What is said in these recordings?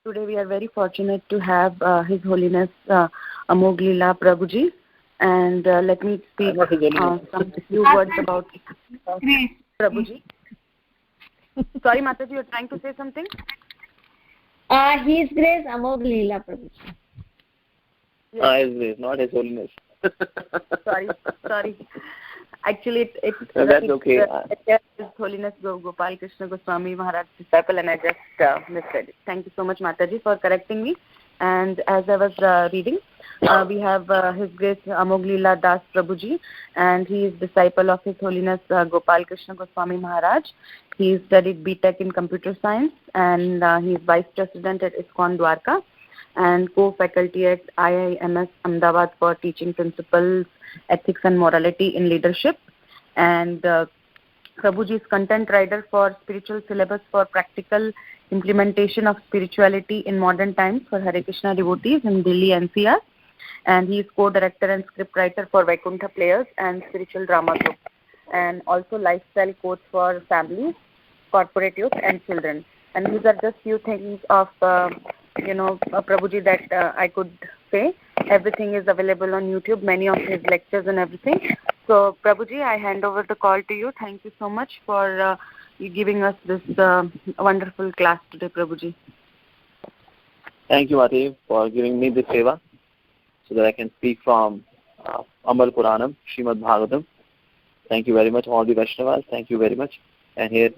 today we are very fortunate to have His Holiness Amog Leela Prabhuji, and let me speak some few words about Prabhuji. Sorry, Mataji, you're trying to say something? His Grace Amog Leela Prabhuji. His Grace, not His Holiness. Sorry. Actually, that's okay. His Holiness Gopal Krishna Goswami Maharaj disciple, and I just misread it. Thank you so much, Mataji, for correcting me. And as I was reading, we have His Grace Amog Leela Das Prabhuji, and he is disciple of His Holiness Gopal Krishna Goswami Maharaj. He studied B.Tech in Computer Science, and he is Vice President at ISKCON Dwarka and co-faculty at IIMS Ahmedabad for teaching principles, ethics and morality in leadership. And Prabhuji is content writer for spiritual syllabus for practical implementation of spirituality in modern times for Hare Krishna devotees in Delhi NCR. And he is co-director and script writer for Vaikuntha Players and Spiritual Drama Group, and also lifestyle coach for families, corporate youth and children. And these are just few things of Prabhuji that I could say. Everything is available on YouTube, many of his lectures and everything. So Prabhuji, I hand over the call to you. Thank you so much for giving us this wonderful class today, Prabhuji. Thank you, Mati, for giving me this seva so that I can speak from Amal Puranam, Srimad Bhagavatam. Thank you very much, all the Vaishnavas. Thank you very much. And here,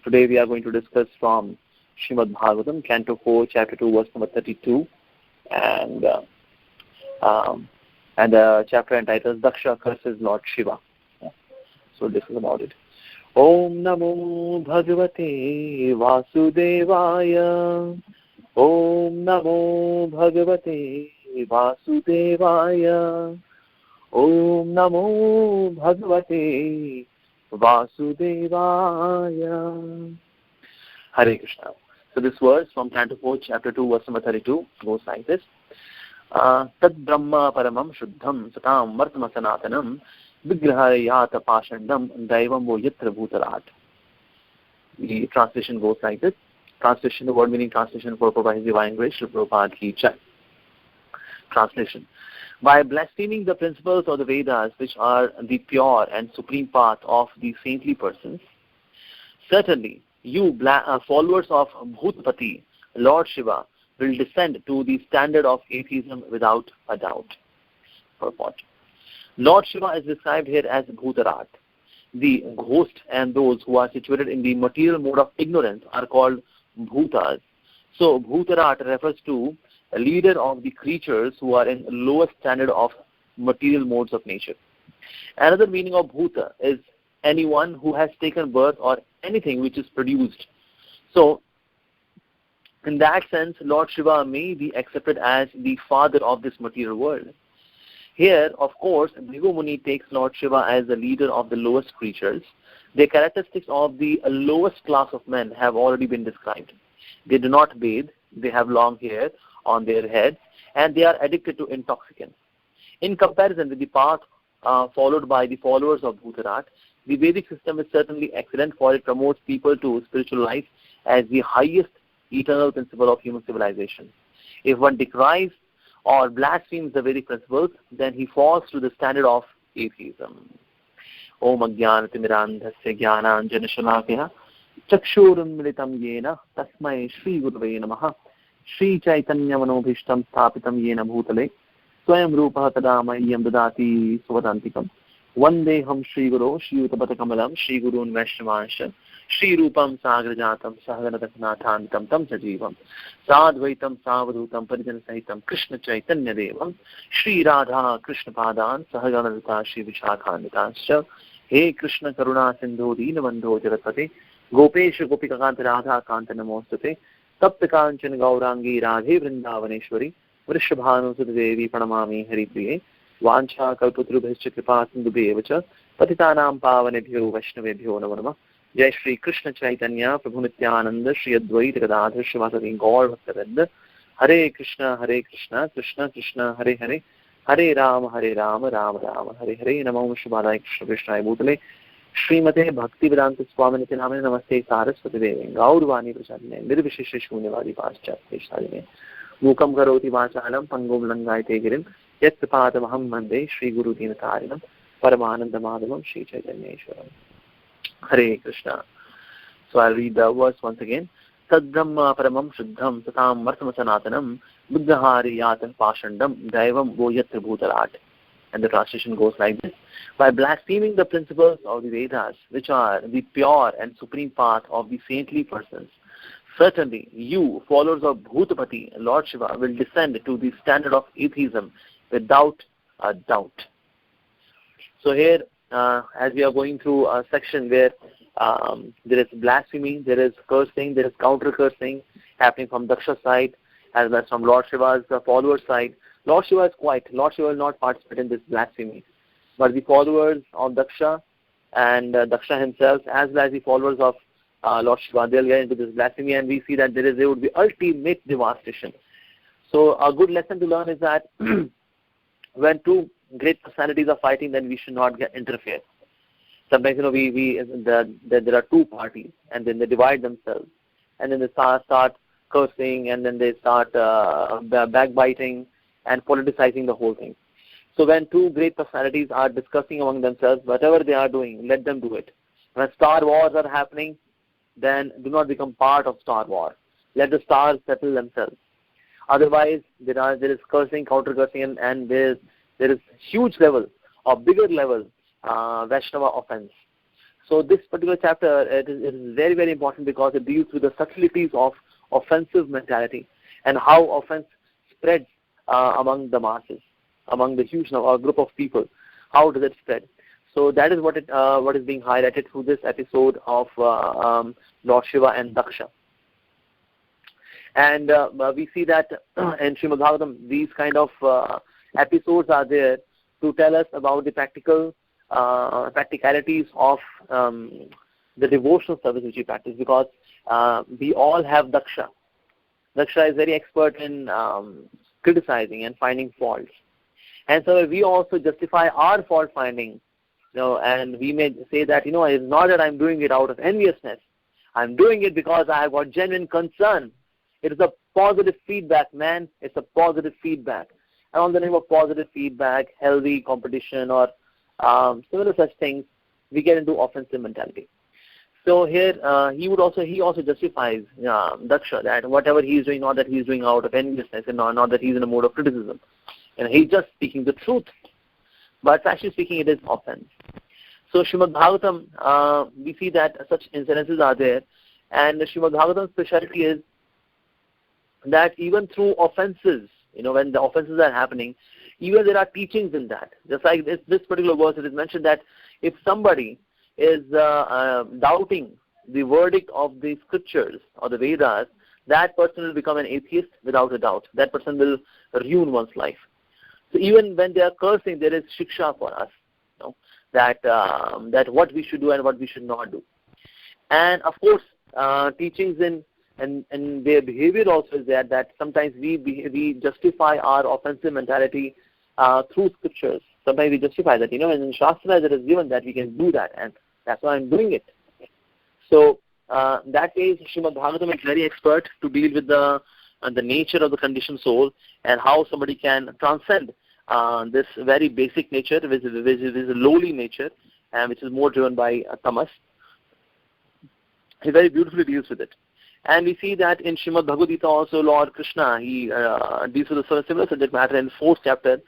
today we are going to discuss from Srimad Bhagavatam, Canto 4, Chapter 2, verse number 32. And the chapter entitled Daksha Curses Lord Shiva. So this is about it. Om Namo Bhagavate Vasudevaya. Om Namo Bhagavate Vasudevaya. Om Namo Bhagavate Vasudevaya. Hare Krishna. So this verse from Canto 4, Chapter 2, verse number 32 goes like this. Tad Brahma Paramam Shuddham Satam Vartama Sanatanam Vigrahayata Pashandam Daivam Vo Yatra Bhutarat. The translation goes like this. Translation, the word meaning translation for Prabhupada His Divine Grace, Srila Prabhupada Ki Jai. Translation. By blaspheming the principles of the Vedas, which are the pure and supreme path of the saintly persons, certainly you followers of Bhutpati, Lord Shiva, will descend to the standard of atheism without a doubt. Purport. Lord Shiva is described here as Bhutarat. The ghost and those who are situated in the material mode of ignorance are called Bhutas. So Bhutarat refers to a leader of the creatures who are in lowest standard of material modes of nature. Another meaning of Bhuta is anyone who has taken birth or anything which is produced. So in that sense, Lord Shiva may be accepted as the father of this material world. Here, of course, Bhrigu Muni takes Lord Shiva as the leader of the lowest creatures. The characteristics of the lowest class of men have already been described. They do not bathe, they have long hair on their heads, and they are addicted to intoxicants. In comparison with the path followed by the followers of Bhutarat, the Vedic system is certainly excellent, for it promotes people to spiritual life as the highest eternal principle of human civilization. If one decries or blasphemes the Vedic principles, then he falls to the standard of atheism. Om Ajnanatimirandhasya Jnananjana Shalakaya Chakshurum Militam Yena Tasmai Shri Gurave Namaha Shri Chaitanya Manobhishtam Sthapitam Yena Bhutale Swayam Rupa Tadamayyam Dadati Suvadantikam Vandeham Shri Guru Shri Utapata Shri Gurun Vaishnavansha Shri Rupam Sagrajatam Sahaganathanathantam Tam Sajivam Sadvaitam Savadhutam Parijan Sahitam Krishna Chaitanya Devam Shri Radha Krishna Padan Sahaganata Shri Vishakhanitanscha He Krishna Karuna Sindhu Deenabandho Jagatpate Gopesha Gopikakanta Radha Kanta Namostate Taptakanchan Gaurangi Radhe Vrindavaneshwari Vrishabhanu Sudevi Pranamami Haripriye Vancha Kalputrubhescha Kripa Sindhubhevacha Patitanam Pavanebhyo Vaishnavebhyo Namo Namah Jai Shri Krishna Chaitanya Prabhu Nityananda Shri Advaita Gadadhar Srivasadi Gaur Bhaktavinda Hare Krishna Krishna Krishna Hare Hare Hare Rama Rama Rama Hare Hare Namo Shivadaya Krishna Krishna Bhutale श्रीमते भक्तिवेदांत स्वामी नामे नमस्ते सारस्वती देवे गौरवाणी प्रचारिणे निर्विशेष शून्यवादी पाश्चात्य मूकं करोति वाचालं पंगुं लंघयते गिरिं यत्कृपातमहं वन्दे श्रीगुरुदीनतारिणं परमानन्दमाधवं श्रीचैतन्येश्वरम्. Hare Krishna. So I'll read the verse once again. Tad Brahma Paramam Shuddham Tatam Martama Sanatanam Buddhahari Yatan Pashandam Daivam Voyatra Bhutarat. And the translation goes like this. By blaspheming the principles of the Vedas, which are the pure and supreme path of the saintly persons, certainly you, followers of Bhutapati, Lord Shiva, will descend to the standard of atheism without a doubt. So here, as we are going through a section where there is blasphemy, there is cursing, there is counter-cursing happening from Daksha's side as well as from Lord Shiva's followers' side. Lord Shiva is quiet. Lord Shiva will not participate in this blasphemy. But the followers of Daksha and Daksha himself as well as the followers of Lord Shiva, they'll get into this blasphemy, and we see that there would be ultimate devastation. So a good lesson to learn is that when two great personalities are fighting, then we should not interfere. Sometimes, there are two parties, and then they divide themselves, and then they start cursing, and then they start backbiting and politicizing the whole thing. So when two great personalities are discussing among themselves, whatever they are doing, let them do it. When star wars are happening, then do not become part of star war. Let the stars settle themselves. Otherwise, there is cursing, counter-cursing, and there is huge level or bigger level Vaishnava offense. So this particular chapter it is very, very important because it deals with the subtleties of offensive mentality and how offense spreads among the masses, among the huge group of people. How does it spread? So that is what is being highlighted through this episode of Lord Shiva and Daksha. And we see that in Srimad Bhagavatam, these kind of episodes are there to tell us about the practicalities of the devotional service which we practice, because we all have Daksha. Daksha is very expert in criticizing and finding faults. And so we also justify our fault finding, and we may say that, it's not that I'm doing it out of enviousness. I'm doing it because I have got genuine concern. It is a positive feedback, man. It's a positive feedback. And on the name of positive feedback, healthy competition, or similar such things, we get into offensive mentality. So here, he also justifies Daksha that whatever he is doing, not that he is doing out of enviousness, and not that he is in a mode of criticism. And he's just speaking the truth. But actually speaking, it is offense. So Srimad Bhagavatam, we see that such incidences are there. And Srimad Bhagavatam's specialty is that even through offenses, when the offenses are happening, even there are teachings in that. Just like this particular verse, it is mentioned that if somebody is doubting the verdict of the scriptures or the Vedas, that person will become an atheist without a doubt. That person will ruin one's life. So even when they are cursing, there is shiksha for us, that what we should do and what we should not do. And of course, teachings in their behavior also is there, that sometimes we justify our offensive mentality through scriptures. Sometimes we justify that, and in Shastra it is given that we can do that, and that's why I'm doing it. So that is, Srimad Bhagavatam is very expert to deal with the nature of the conditioned soul and how somebody can transcend this very basic nature, which is a lowly nature, and which is more driven by tamas. He very beautifully deals with it. And we see that in Srimad Bhagavad Gita also, Lord Krishna, he deals with a similar subject matter in 4th chapter,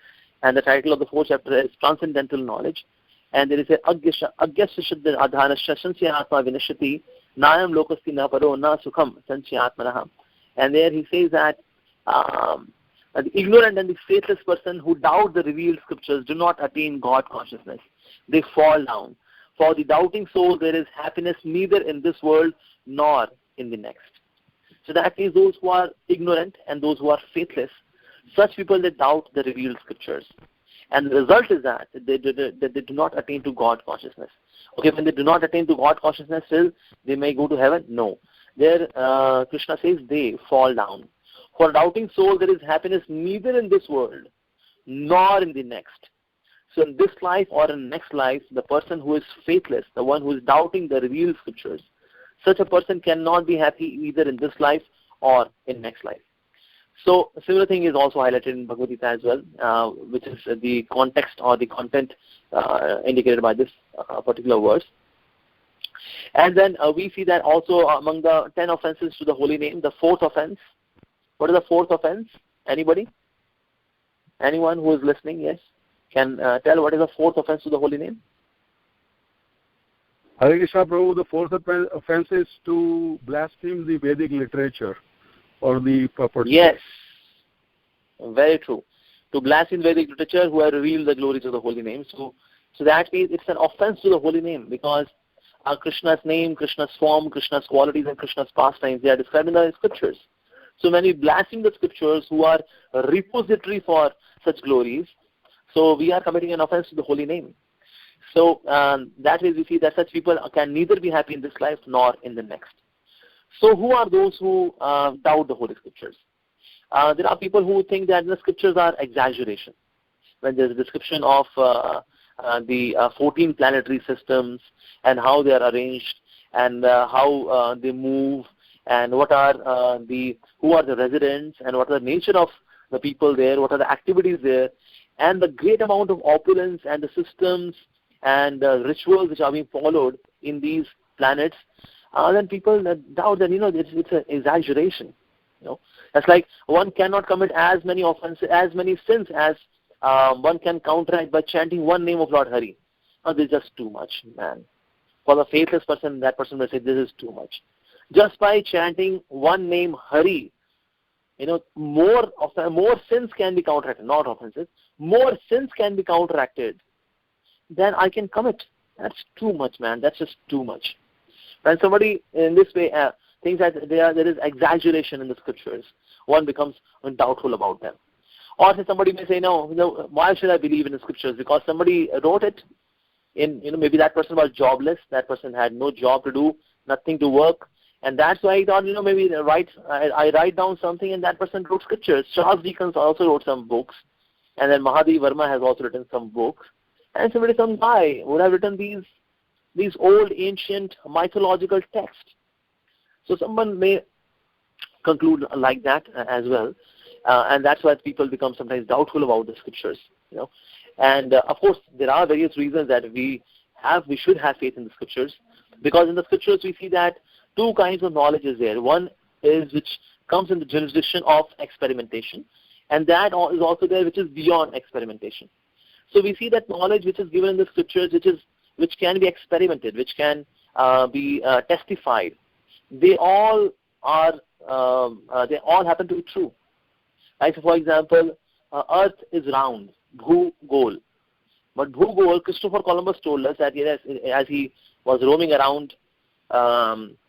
and the title of the 4th chapter is Transcendental Knowledge. And there is a Agyasya Shuddha Adhanasya Sansyatma Vinashati Nayam Lokasti Na Paro Na Sukham Sansyatmanaha. And there he says that the ignorant and the faithless person who doubt the revealed scriptures do not attain God consciousness. They fall down. For the doubting soul, there is happiness neither in this world nor in the next. So that is those who are ignorant and those who are faithless. Such people, they doubt the revealed scriptures. And the result is that they do not attain to God consciousness. Okay, when they do not attain to God consciousness, still they may go to heaven? No. There, Krishna says they fall down. For a doubting soul, there is happiness neither in this world nor in the next. So in this life or in next life, the person who is faithless, the one who is doubting the revealed scriptures, such a person cannot be happy either in this life or in next life. So a similar thing is also highlighted in Bhagavad Gita as well, which is the context or the content indicated by this particular verse. And then we see that also among the 10 offenses to the holy name, the fourth offense. What is the fourth offense? Anybody? Anyone who is listening, yes? Can tell what is the fourth offense to the holy name? Hare Krishna Prabhu, the fourth offense is to blaspheme the Vedic literature or the purport. Yes, very true. To blaspheme Vedic literature who have revealed the glories of the holy name. So that means it's an offense to the holy name, because Krishna's name, Krishna's form, Krishna's qualities, and Krishna's pastimes, they are described in the scriptures. So when we blaspheme the scriptures who are a repository for such glories, so we are committing an offense to the holy name. So that way we see that such people can neither be happy in this life nor in the next. So who are those who doubt the holy scriptures? There are people who think that the scriptures are exaggeration. When there's a description of the 14 planetary systems and how they are arranged and how they move and what are who are the residents and what are the nature of the people there, what are the activities there, and the great amount of opulence and the systems and rituals which are being followed in these planets, then people doubt that, it's an exaggeration. That's like one cannot commit as many offenses, as many sins as one can counteract by chanting one name of Lord Hari. This is just too much, man. For the faithless person, that person will say, this is too much. Just by chanting one name Hari, more sins can be counteracted, not offenses. More sins can be counteracted than I can commit. That's too much, man. That's just too much. When somebody in this way thinks that there is exaggeration in the scriptures, one becomes doubtful about them. Or somebody may say, no, why should I believe in the scriptures? Because somebody wrote it. Maybe that person was jobless. That person had no job to do, nothing to work. And that's why he thought, maybe I write down something, and that person wrote scriptures. Charles Dickens also wrote some books. And then Mahadev Verma has also written some books. And some guy would have written these old, ancient, mythological texts. So someone may conclude like that as well. And that's why people become sometimes doubtful about the scriptures. And of course, there are various reasons that we should have faith in the scriptures. Because in the scriptures we see that two kinds of knowledge is there. One is which comes in the jurisdiction of experimentation, and that is also there which is beyond experimentation. So we see that knowledge which is given in the scriptures, which can be experimented, which can be testified. They all happen to be true. Like, for example, Earth is round, Bhu Gol. But Bhu Gol, Christopher Columbus told us that as he was roaming around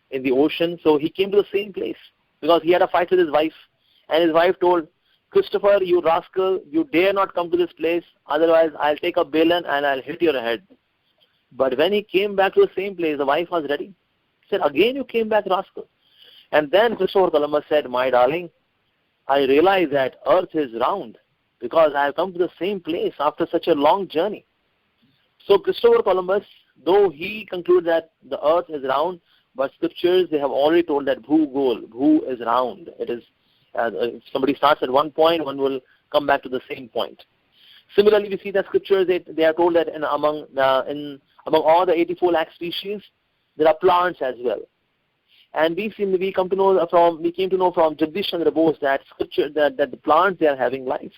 in the ocean, so he came to the same place because he had a fight with his wife, and his wife told, Christopher, you rascal, you dare not come to this place, otherwise I'll take a balan and I'll hit your head. But when he came back to the same place, the wife was ready. He said, again you came back, rascal. And then Christopher Columbus said, my darling, I realize that Earth is round because I have come to the same place after such a long journey. So Christopher Columbus, though he concluded that the Earth is round, but scriptures, they have already told that Bhu Gol, Bhu is round. It is, if somebody starts at one point, one will come back to the same point. Similarly, we see that scriptures, they are told that among all the 84 lakh species, there are plants as well. And we came to know from Jagdish Chandra Bose that scripture that the plants, they are having life.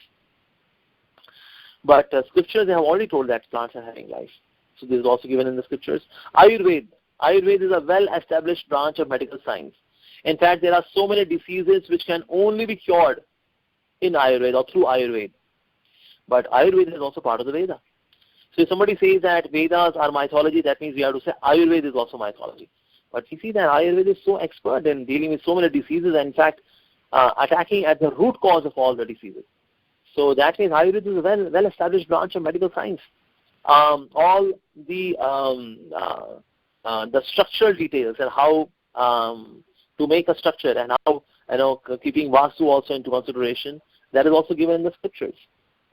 But scriptures, they have already told that plants are having life. So this is also given in the scriptures. Ayurveda is a well-established branch of medical science. In fact, there are so many diseases which can only be cured in Ayurveda or through Ayurveda. But Ayurveda is also part of the Veda. So if somebody says that Vedas are mythology, that means we have to say Ayurveda is also mythology. But we see that Ayurveda is so expert in dealing with so many diseases and in fact attacking at the root cause of all the diseases. So that means Ayurveda is a well-established branch of medical science. All the structural details and how to make a structure and how, keeping Vastu also into consideration, that is also given in the scriptures.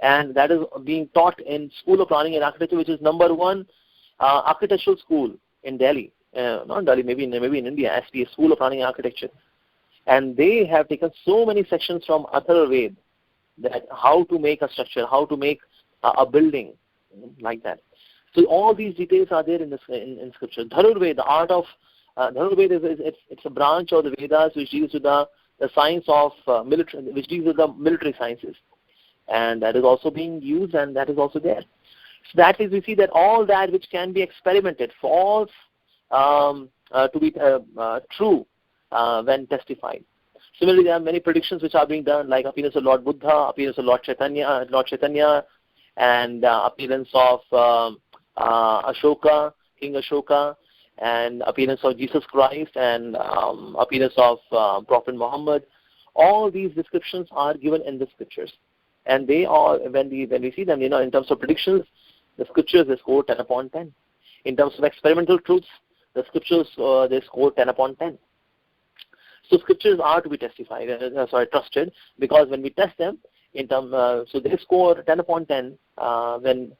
and that is being taught in School of Planning and Architecture, which is number 1 architectural school in Delhi, not Delhi, maybe in India, SPA, School of Planning and Architecture. And they have taken so many sections from Atharvaved, that how to make a structure, how to make a building, like that. So all these details are there in scripture. Dharurved, the art of Dharurved it's a branch of the Vedas which deals with the science of military, which deals with the military sciences, and that is also being used, and that is also there. So that is, we see that all that which can be experimented falls to be true when testified. Similarly, there are many predictions which are being done, like appearance of Lord Buddha, appearance of Lord Chaitanya, and appearance of Ashoka, King Ashoka, and appearance of Jesus Christ, and appearance of Prophet Muhammad. All these descriptions are given in the scriptures, and they are, when we see them, in terms of predictions, the scriptures they score 10 upon 10. In terms of experimental truths, the scriptures they score 10 upon 10. So scriptures are to be trusted, because when we test them, so they score 10 upon 10 when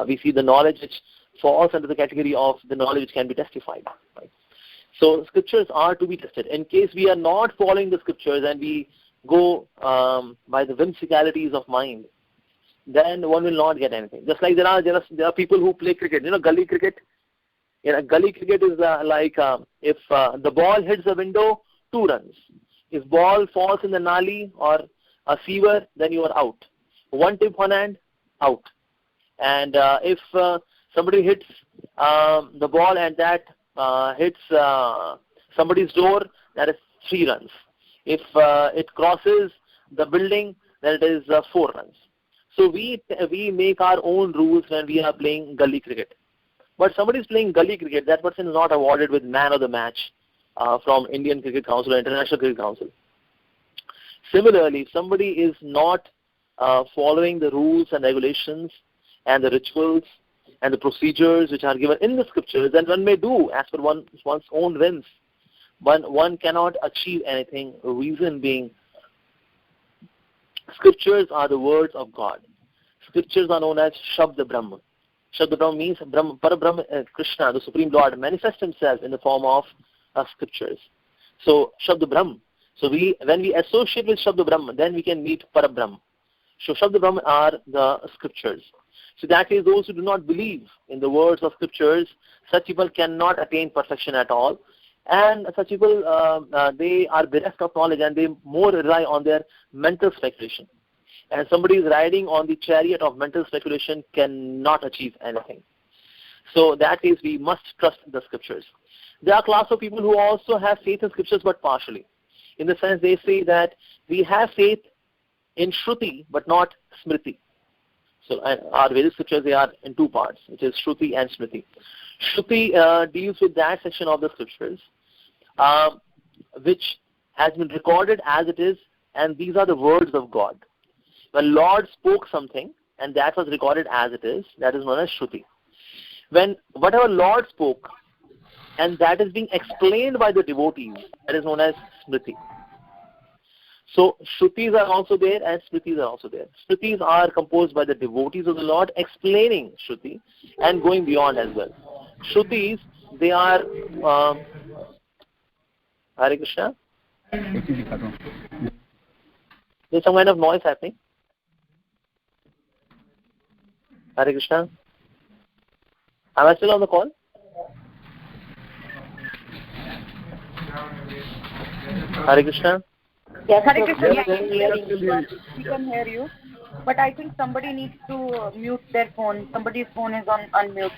we see the knowledge which falls under the category of the knowledge which can be testified. Right? So scriptures are to be tested. In case we are not following the scriptures and we go by the whimsicalities of mind, then one will not get anything. Just like there are people who play cricket, gully cricket. Gully cricket is like if the ball hits the window, 2 runs. If ball falls in the nali or a sewer, then you are out. 1 tip, 1 hand, out. And if somebody hits the ball and that hits somebody's door, that is 3 runs. If it crosses the building, then it is 4 runs. So we make our own rules when we are playing gully cricket. But somebody is playing gully cricket, that person is not awarded with man of the match from Indian Cricket Council or International Cricket Council. Similarly, if somebody is not following the rules and regulations and the rituals and the procedures which are given in the scriptures, then one may do as per one's own whims. One cannot achieve anything. Reason being, scriptures are the words of God. Scriptures are known as Shabda Brahma. Shabda Brahma means Parabrahma, Krishna, the Supreme Lord, manifests himself in the form of scriptures. So Shabda Brahma. So when we associate with Shabda Brahma, then we can meet Parabrahma. So Shabda Brahma are the scriptures. So that is, those who do not believe in the words of scriptures, such people cannot attain perfection at all. And such people, they are bereft of knowledge, and they more rely on their mental speculation. And somebody is riding on the chariot of mental speculation cannot achieve anything. So that is, we must trust the scriptures. There are a class of people who also have faith in scriptures, but partially. In the sense, they say that we have faith in Shruti, but not Smriti. So our Vedic scriptures, they are in 2 parts, which is Shruti and Smriti. Shruti deals with that section of the scriptures which has been recorded as it is, and these are the words of God. When Lord spoke something and that was recorded as it is, that is known as Shruti. When whatever Lord spoke and that is being explained by the devotees, that is known as Smriti. So Shrutis are also there and Smritis are also there. Smritis are composed by the devotees of the Lord explaining Shruti and going beyond as well. Shrutis, they are Hare Krishna. There's some kind of noise happening. Hare Krishna. Am I still on the call? Hare Krishna. Yes, Hare Krishna. Yes, We can hear you. But I think somebody needs to mute their phone. Somebody's phone is on unmute.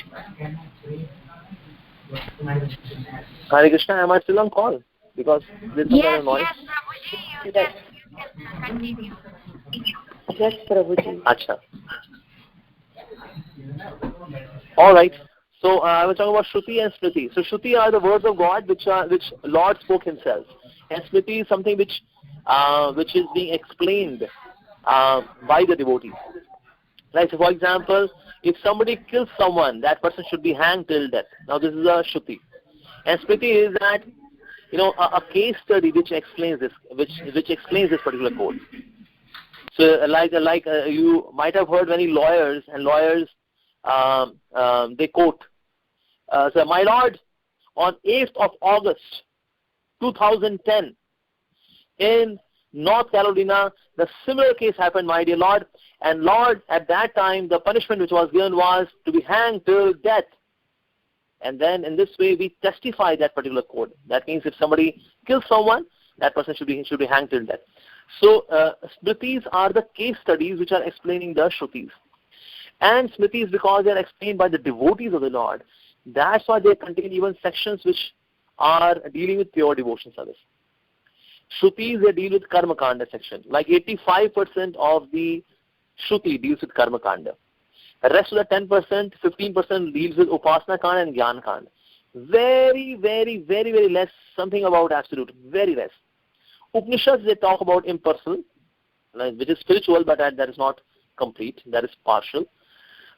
Hare Krishna, am I still on call? Because there's some kind of noise. Yes, Prabhuji, you can continue. Yes, Prabhuji. Acha. All right. So I was talking about Shruti and Smriti. So Shruti are the words of God which Lord spoke himself. And Smriti is something which is being explained by the devotees. Like, so for example, if somebody kills someone, that person should be hanged till death. Now this is a Shruti. And Smriti is that, a case study which explains this, which explains this particular code. So you might have heard many lawyers, and lawyers they quote, so my lord, on 8th of August 2010 in North Carolina, the similar case happened, my dear Lord, and Lord, at that time the punishment which was given was to be hanged till death. And then in this way we testify that particular code. That means if somebody kills someone, that person should be hanged till death. So Smritis are the case studies which are explaining the Shrutis. And Smritis, because they are explained by the devotees of the Lord, that's why they contain even sections which are dealing with pure devotion service. Shrutis, they deal with Karma Kanda section. Like 85% of the Shruti deals with Karma Kanda. The rest of the 10%, 15% deals with Upasana Kanda and Jnana Kanda. Very, very, very, very less, something about absolute, very less. Upanishads, they talk about impersonal, which is spiritual, but that is not complete, that is partial.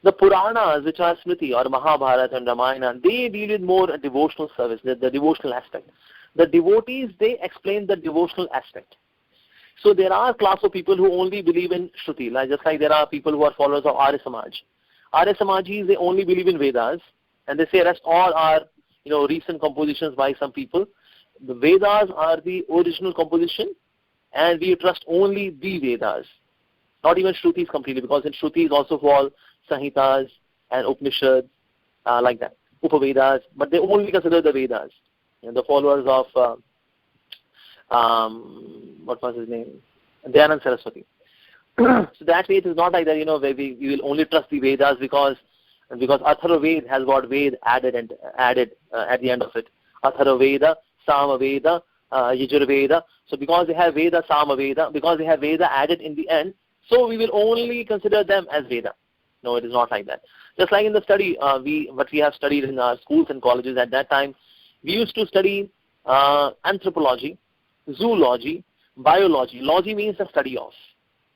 The Puranas, which are Smriti or Mahabharata and Ramayana, they deal with more devotional service, the devotional aspect. The devotees, they explain the devotional aspect. So there are a class of people who only believe in Shruti, just like there are people who are followers of Arya Samaj. Arya Samajis, they only believe in Vedas, and they say rest all are recent compositions by some people. The Vedas are the original composition, and we trust only the Vedas, not even Shrutis completely, because in Shrutis also fall Sanhitas and Upanishads, like that, Upavedas, but they only consider the Vedas. And the followers of, what was his name? Dayanand Saraswati. So that way it is not like that, where we will only trust the Vedas because Atharva Ved has got Ved added at the end of it. Atharva Veda, Sama Veda, Yajur Veda. So because they have Veda, Sama Veda, because they have Veda added in the end, so we will only consider them as Veda. No, it is not like that. Just like in the study, what we have studied in our schools and colleges at that time, we used to study anthropology, zoology, biology. Logy means the study of.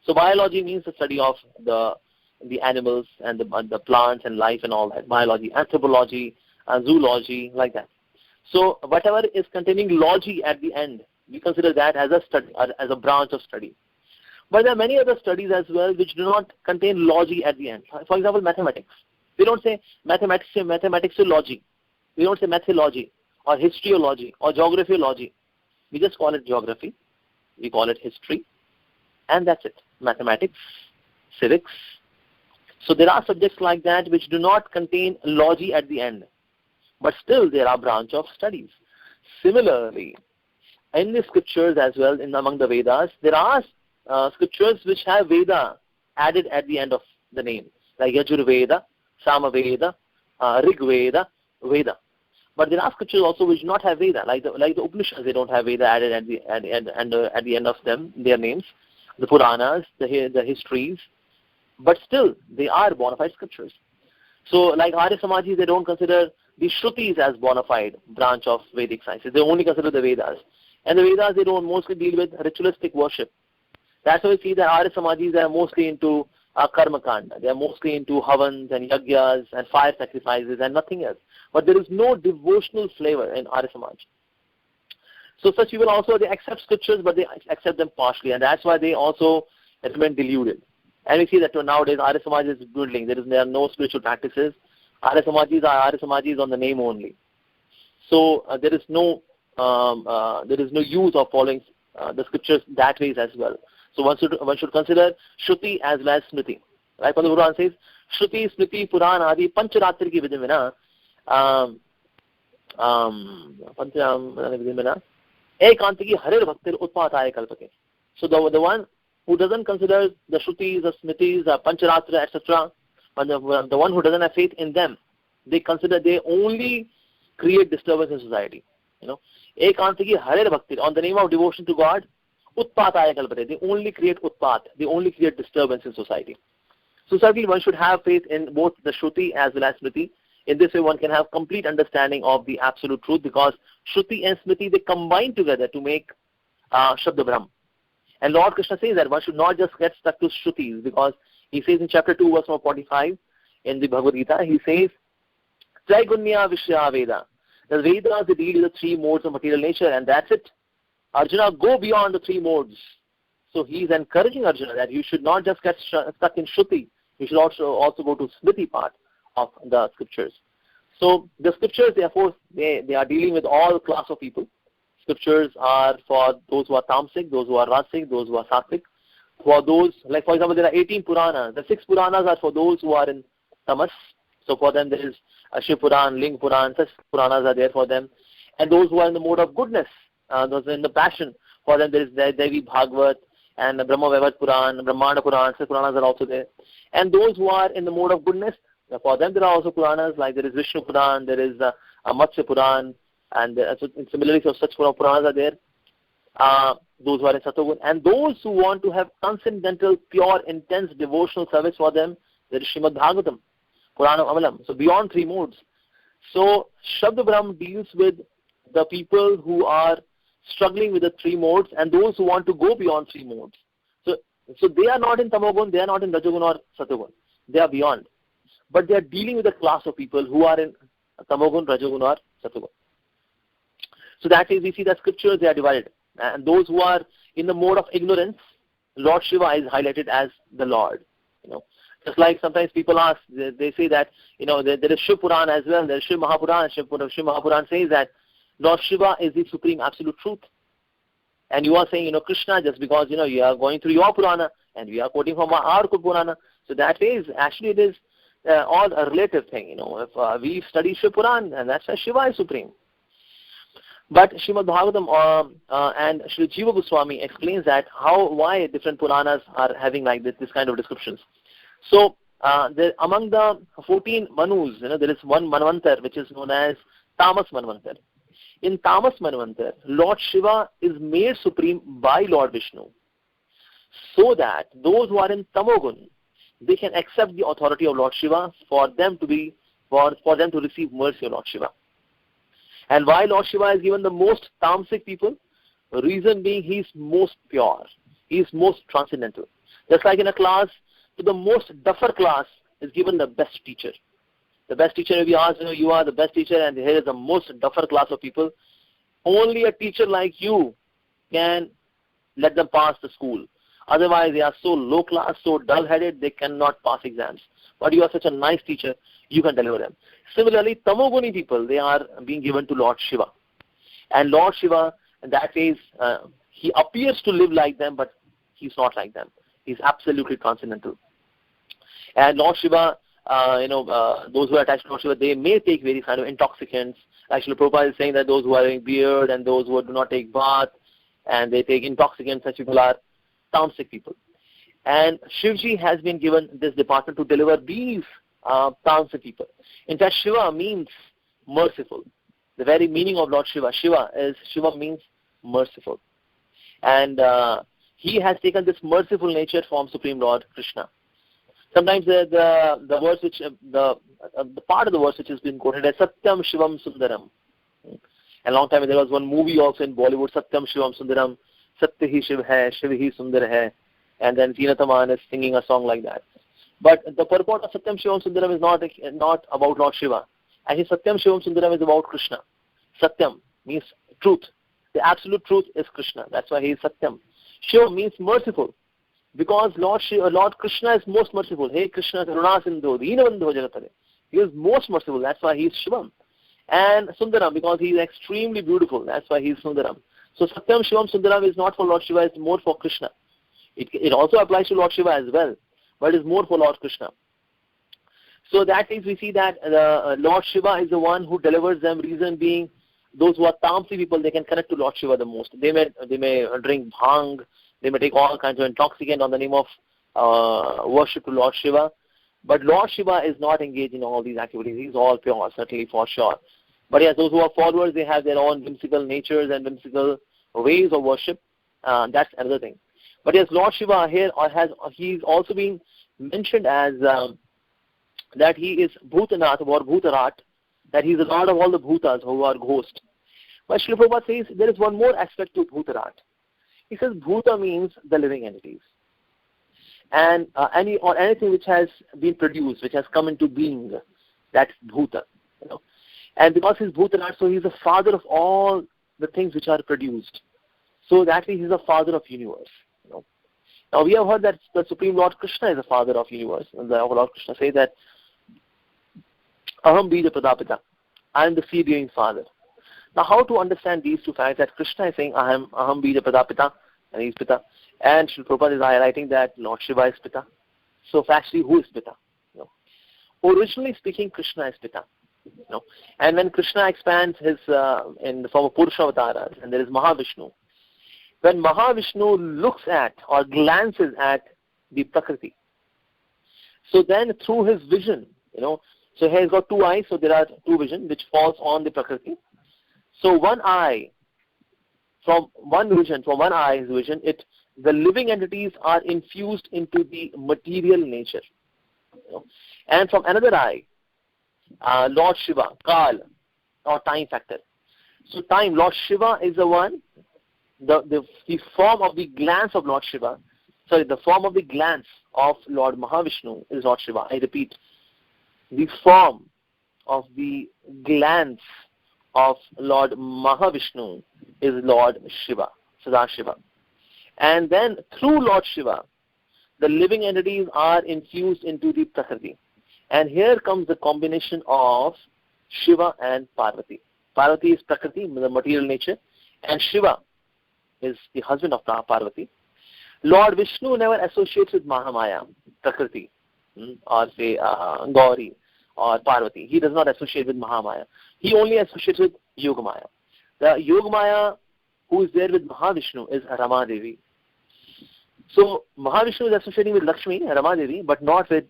So biology means the study of the animals and the plants and life and all that. Biology, anthropology, zoology, like that. So whatever is containing logy at the end, we consider that as a study, as a branch of study. But there are many other studies as well which do not contain logy at the end. For example, mathematics. We don't say mathematicsology. We don't say mathology or historyology or geographyology. We just call it geography. We call it history. And that's it. Mathematics, civics. So there are subjects like that which do not contain logy at the end. But still there are branch of studies. Similarly, in the scriptures as well, among the Vedas, there are scriptures which have Veda added at the end of the name, like Yajur Veda, Sama Veda, Rig Veda, Veda. But there are scriptures also which do not have Veda, like the Upanishads, they don't have Veda added at the end of them, their names. The Puranas, the histories, but still they are bona fide scriptures. So like Arya Samajis, they don't consider the Shrutis as bona fide branch of Vedic sciences. They only consider the Vedas. And the Vedas, they don't mostly deal with ritualistic worship. That's why we see that Arya Samajis are mostly into Karma Kanda. They are mostly into Havans and Yagyas and fire sacrifices and nothing else. But there is no devotional flavor in Arya Samaj. So such people also, they accept scriptures, but they accept them partially. And that's why they also remain deluded. And we see that nowadays Arya Samaj is dwindling. There are no spiritual practices. Arya Samajis are Arya Samajis on the name only. So there is no use of following the scriptures that ways as well. So one should consider Shruti as well as Smriti. Like when the Quran says, Shruti, Smriti, Puran, Adi, Pancharatri ki vidimina, Ekantiki Harir Bhaktir Utpataya Kalpate. So the one who doesn't consider the Shrutis, the Smritis, the Pancharatra, etc., but the one who doesn't have faith in them, they consider they only create disturbance in society. Ekantiki Harir Bhaktir, on the name of devotion to God, Utpataya Kalpate. They only create utpat. They only create disturbance in society. So certainly one should have faith in both the Shruti as well as Smriti. In this way one can have complete understanding of the absolute truth, because Shruti and Smriti, they combine together to make Shabda Brahm. And Lord Krishna says that one should not just get stuck to Shrutis, because he says in chapter 2 verse 45 in the Bhagavad Gita, he says, Traigunya Vishya Veda. The Vedas, they deal with the three modes of material nature, and that's it. Arjuna, go beyond the three modes. So he is encouraging Arjuna that you should not just get stuck in Shruti, you should also go to Smriti part of the scriptures. So the scriptures, therefore, they are dealing with all class of people. Scriptures are for those who are tamasic, those who are rasic, those who are sattvic. For those, like for example, there are 18 Puranas. The 6 Puranas are for those who are in tamas. So for them there is a Shiv Puran, Ling Puran, such Puranas are there for them. And those who are in the mode of goodness, those in the passion, for them there is Devi Bhagavad and the Brahma Vaivat Puran, Brahmanda Puran, such Puranas are also there. And those who are in the mode of goodness, for them there are also Puranas, like there is Vishnu Puran, there is Matsya Puran, and similarly so such Puranas are there. Those who are in Satogun. And those who want to have transcendental, pure, intense devotional service, for them there is Srimad Bhagavatam, Puranam Amalam. So beyond 3 modes. So Shabda Brahm deals with the people who are struggling with the 3 modes and those who want to go beyond 3 modes. So they are not in Tamogun, they are not in Rajogun or Satogun. They are beyond. But they are dealing with a class of people who are in Tamogun, Rajogun or Satogun. So that is, we see that scriptures, they are divided. And those who are in the mode of ignorance, Lord Shiva is highlighted as the Lord. Just like sometimes people ask, they say that, there is Shiv Puran as well, there is Shiv Mahapuran. Shiv Mahapuran says that Lord Shiva is the supreme absolute truth. And you are saying, Krishna, just because, you are going through your Purana and we are quoting from our Purana. So that is, actually it is all a relative thing. If we study Shiv Puran, and that's why Shiva is supreme. But Srimad Bhagavatam and Sri Jiva Goswami explains that why different Puranas are having like this kind of descriptions. So among the 14 Manus, there is one Manvantar which is known as Tamas Manvantar. In Tamas Manvantar, Lord Shiva is made supreme by Lord Vishnu, so that those who are in Tamogun, they can accept the authority of Lord Shiva for them to receive mercy of Lord Shiva. And why Lord Shiva is given the most tamasic people? The reason being he is most pure. He is most transcendental. Just like in a class, to the most duffer class is given the best teacher. The best teacher, if you ask, you are the best teacher and here is the most duffer class of people. Only a teacher like you can let them pass the school. Otherwise, they are so low class, so dull-headed, they cannot pass exams. But you are such a nice teacher, you can deliver them. Similarly, Tamoguni people, they are being given to Lord Shiva. And Lord Shiva, in that case, he appears to live like them, but he's not like them. He's absolutely transcendental. And Lord Shiva, those who are attached to Lord Shiva, they may take various kind of intoxicants. Actually, Prabhupada is saying that those who are wearing beard and those who do not take bath and they take intoxicants, such people are tamasic people. And Shivji has been given this department to deliver these tamasic people. In fact, Shiva means merciful. The very meaning of Lord Shiva, Shiva means merciful. And he has taken this merciful nature from Supreme Lord Krishna. Sometimes the verse which the part of the verse which has been quoted as Satyam Shivam Sundaram. A long time ago, there was one movie also in Bollywood, Satyam Shivam Sundaram, Satya hi Shiv hai, Shiv hi Sundar hai, and then Tina Taman is singing a song like that. But the purport of Satyam Shivam Sundaram is not about Lord Shiva. Actually, Satyam Shivam Sundaram is about Krishna. Satyam means truth. The absolute truth is Krishna. That's why he is Satyam. Shiva means merciful. Because Lord Krishna is most merciful. Hey Krishna, Karuna Sindhu, Deenavandho Jagatare. He is most merciful. That's why he is Shivam. And Sundaram, because he is extremely beautiful. That's why he is Sundaram. So Satyam Shivam Sundaram is not for Lord Shiva, it's more for Krishna. It also applies to Lord Shiva as well, but it is more for Lord Krishna. So that means we see that Lord Shiva is the one who delivers them, reason being those who are tamasi people, they can connect to Lord Shiva the most. They may drink bhang, they may take all kinds of intoxicant on the name of worship to Lord Shiva. But Lord Shiva is not engaged in all these activities. He's all pure, certainly for sure. But yes, those who are followers, they have their own whimsical natures and whimsical ways of worship. That's another thing. But yes, Lord Shiva here he's also being mentioned as that he is Bhutanath or Bhutarat, that he is the Lord of all the Bhutas who are ghosts. But Srila Prabhupada says there is one more aspect to Bhutarat. He says Bhuta means the living entities. And anything which has been produced, which has come into being, that's Bhuta. And because he's Bhutarat, so he's the father of all the things which are produced. So that means he's the father of universe. Now we have heard that the Supreme Lord Krishna is the father of universe. And the Lord Krishna says that Aham Bija Pradapita, I am the seed-bearing father. Now how to understand these two facts, that Krishna is saying Aham Bija Pradapita, and he is Pita, and Srila Prabhupada is highlighting that Lord Shiva is Pita. So actually, who is Pita? Originally speaking, Krishna is Pita. And when Krishna expands his in the form of Purusha avatars, and there is Mahavishnu, when Mahavishnu looks at or glances at the Prakriti, so then through his vision, so he has got two eyes, so there are two visions which falls on the Prakriti. So one eye, from one eye's vision, the living entities are infused into the material nature. And from another eye, Lord Shiva, Kal, or time factor. So time, Lord Shiva is the one, the form of the glance of Lord Shiva, the form of the glance of Lord Mahavishnu is Lord Shiva. I repeat, the form of the glance of Lord Mahavishnu is Lord Shiva, Sadashiva. And then through Lord Shiva, the living entities are infused into the Prakriti. And here comes the combination of Shiva and Parvati. Parvati is Prakriti, the material nature, and Shiva is the husband of Parvati. Lord Vishnu never associates with Mahamaya, Prakriti, or say Gauri or Parvati. He does not associate with Mahamaya. He only associates with Yogamaya. The Yogamaya who is there with Mahavishnu is Rama Devi. So Mahavishnu is associating with Lakshmi, Rama Devi, but not with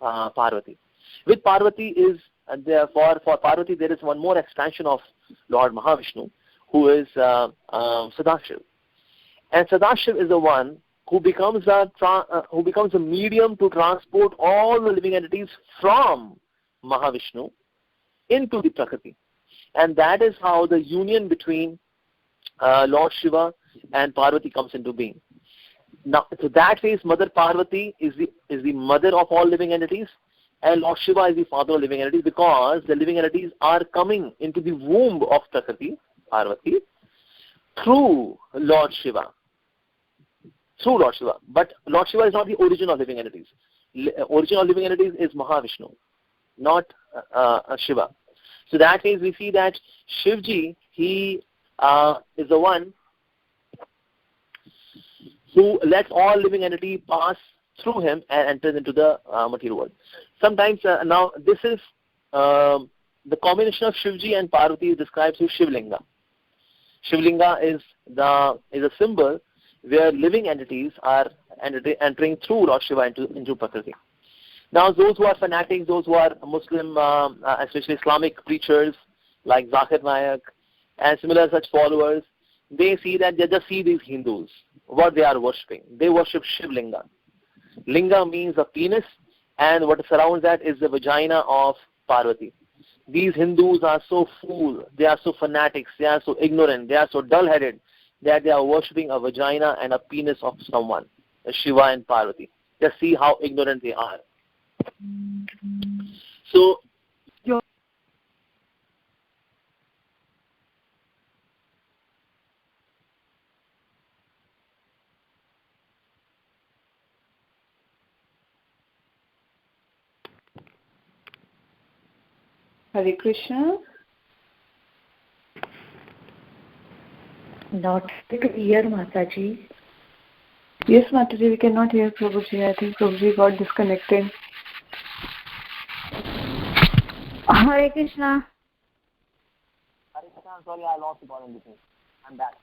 Parvati. With Parvati for Parvati there is one more expansion of Lord Mahavishnu, who is Sadashiv. And Sadashiv is the one who becomes a medium to transport all the living entities from Mahavishnu into the Prakriti. And that is how the union between Lord Shiva and Parvati comes into being. Now, so that says Mother Parvati is the mother of all living entities, and Lord Shiva is the father of living entities, because the living entities are coming into the womb of Prakriti, Parvati, through Lord Shiva. But Lord Shiva is not the origin of living entities. Origin of living entities is Mahavishnu, not Shiva. So that means we see that Shivji, he is the one who lets all living entity pass through him and enters into the material world. Sometimes, now this is the combination of Shivji and Parvati is described through Shivlinga. Shivlinga is a symbol where living entities are entering through Lord Shiva into Prakriti. Now those who are fanatics, those who are Muslim, especially Islamic preachers like Zakir Naik and similar such followers, they see that they just see these Hindus, what they are worshipping. They worship Shivlinga. Linga means a penis, and what surrounds that is the vagina of Parvati. These Hindus are so fool, they are so fanatics, they are so ignorant, they are so dull-headed that they are worshipping a vagina and a penis of someone, Shiva and Parvati. Just see how ignorant they are. So, Hare Krishna. Not to hear Mataji. Yes, Mataji, we cannot hear Prabhuji. I think Prabhuji got disconnected. Hare Krishna. Hare Krishna, I'm sorry, I lost the call in between. I'm back.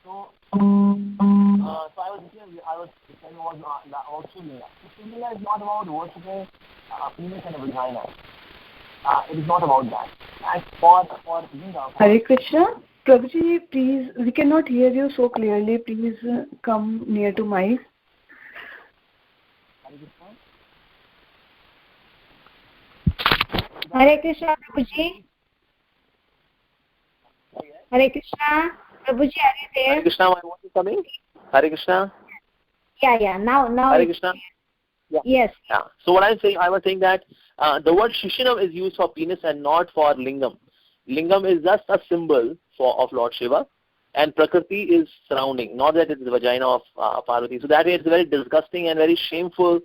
So I was telling about Shivlinga. Shivlinga is not about worshipping a penis and a vagina. It is not about that. And for Linga. Hare Krishna. Prabhuji, please, we cannot hear you so clearly. Please come near to mic. Hare Krishna, Prabhuji. Hare Krishna. Prabhuji, are you there? Hare Krishna, my voice is coming? Hare Krishna? Yeah. Now. Hare Krishna? Yeah. Yes. Yeah. So what I'm saying, I was saying that the word Shishinam is used for penis and not for Lingam. Lingam is just a symbol of Lord Shiva, and Prakriti is surrounding, not that it is the vagina of Parvati. So that way it's a very disgusting and very shameful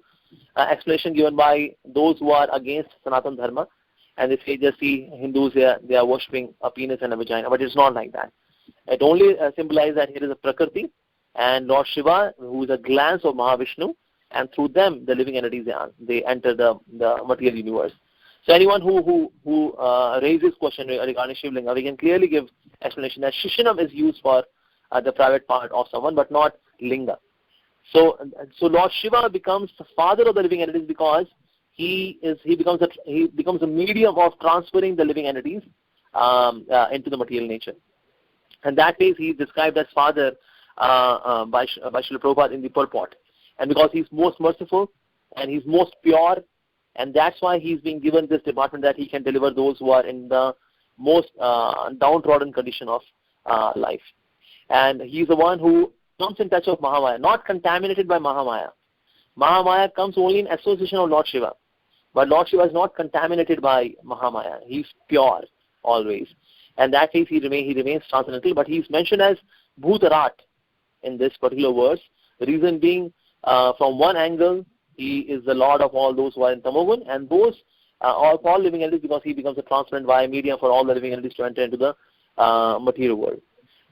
explanation given by those who are against Sanatana Dharma, and they say just see Hindus here, they are worshipping a penis and a vagina, but it's not like that. It only symbolizes that here is a Prakriti and Lord Shiva, who is a glance of Mahavishnu, and through them the living entities they enter the material universe. So anyone who raises question regarding Shivlinga, we can clearly give explanation that Shishinam is used for the private part of someone, but not Linga. So Lord Shiva becomes the father of the living entities because he becomes a medium of transferring the living entities into the material nature. And that way he is described as father by Srila Prabhupada in the purport. And because he's most merciful and he's most pure, and that's why he's being given this department that he can deliver those who are in the most downtrodden condition of life. And he's the one who comes in touch with Mahamaya, not contaminated by Mahamaya. Mahamaya comes only in association of Lord Shiva. But Lord Shiva is not contaminated by Mahamaya. He's pure always. And that case he remains transcendental, but he's mentioned as Bhutarat in this particular verse. The reason being, from one angle, he is the Lord of all those who are in Tamogun, and those all living entities, because he becomes a transparent via medium for all the living entities to enter into the material world.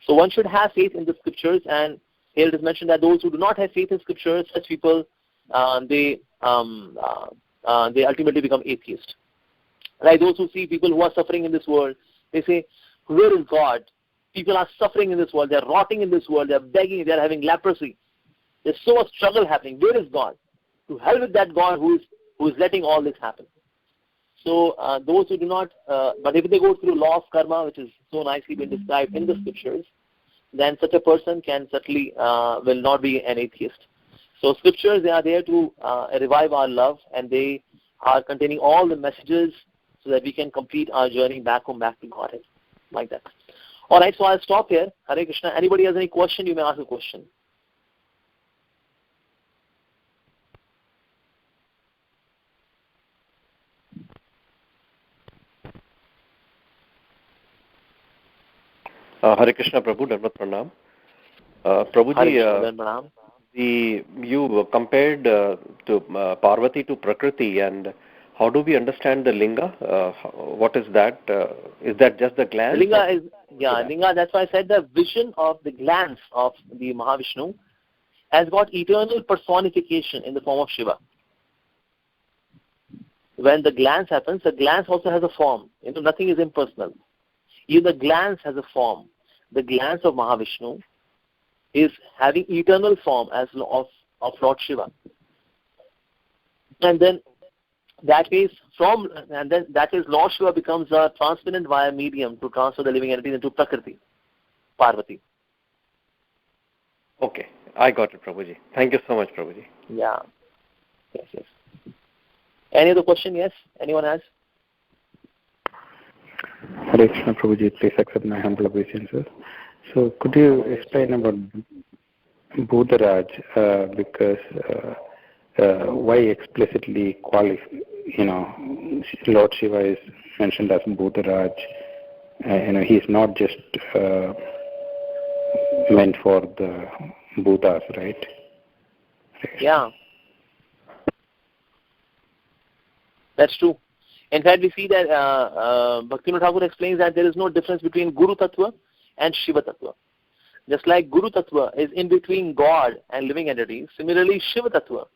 So one should have faith in the scriptures, and here it is mentioned that those who do not have faith in scriptures, such people, they ultimately become atheists. Like those who see people who are suffering in this world, they say, where is God? People are suffering in this world, they are rotting in this world, they are begging, they are having leprosy. There's so much struggle happening. Where is God? To hell with that God who is letting all this happen. So those who do not, but if they go through law of karma, which is so nicely been described in the scriptures, then such a person can certainly will not be an atheist. So scriptures, they are there to revive our love, and they are containing all the messages so that we can complete our journey back home, back to Godhead, like that. All right, so I'll stop here. Hare Krishna. Anybody has any question, you may ask a question. Hare Krishna, Prabhu, Dharmat Pranam. Prabhuji, you compared to Parvati to Prakriti, and how do we understand the Linga? What is that? Is that just the glance? Linga, that's why I said the vision of the glance of the Mahavishnu has got eternal personification in the form of Shiva. When the glance happens, the glance also has a form. Nothing is impersonal. Even the glance has a form. The glance of Mahavishnu is having eternal form as of Lord Shiva. And then that is Lord Shiva becomes a transparent via medium to transfer the living entities into Prakriti, Parvati. Okay, I got it, Prabhuji. Thank you so much, Prabhuji. Yeah. Yes. Any other question? Yes? Anyone has? Hare Krishna, Prabhuji, please accept my humble obeisances. So could you explain about Bhutaraj, because why explicitly Lord Shiva is mentioned as Bhutaraj? He's not just meant for the Bhutas, right? Yeah. That's true. In fact, we see that Bhaktivinoda Thakur explains that there is no difference between Guru Tattva and Shiva Tattva. Just like Guru Tattva is in between God and living entities, similarly Shiva Tattva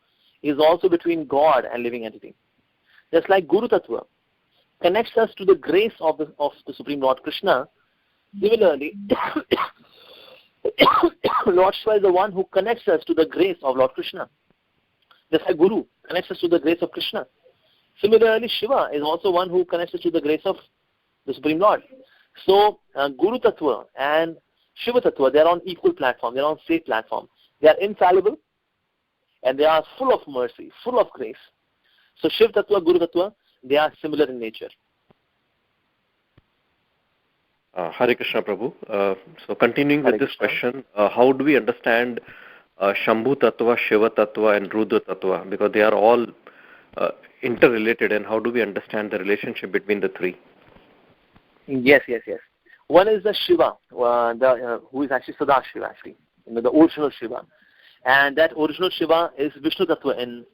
is also between God and living entity. Just like Guru Tattva connects us to the grace of the Supreme Lord Krishna, similarly Lord Shiva is the one who connects us to the grace of Lord Krishna. Just like Guru connects us to the grace of Krishna. Similarly, Shiva is also one who connects us to the grace of the Supreme Lord. So, Guru Tattva and Shiva Tattva, they are on equal platform, they are on same platform. They are infallible and they are full of mercy, full of grace. So, Shiva Tattva, Guru Tattva, they are similar in nature. Hare Krishna, Prabhu. So, continuing with this question, how do we understand Shambhu Tattva, Shiva Tattva and Rudra Tattva? Because they are all interrelated, and how do we understand the relationship between the three? Yes. One is the Shiva, who is actually Sadashiva, actually, the original Shiva. And that original Shiva is Vishnu Tattva in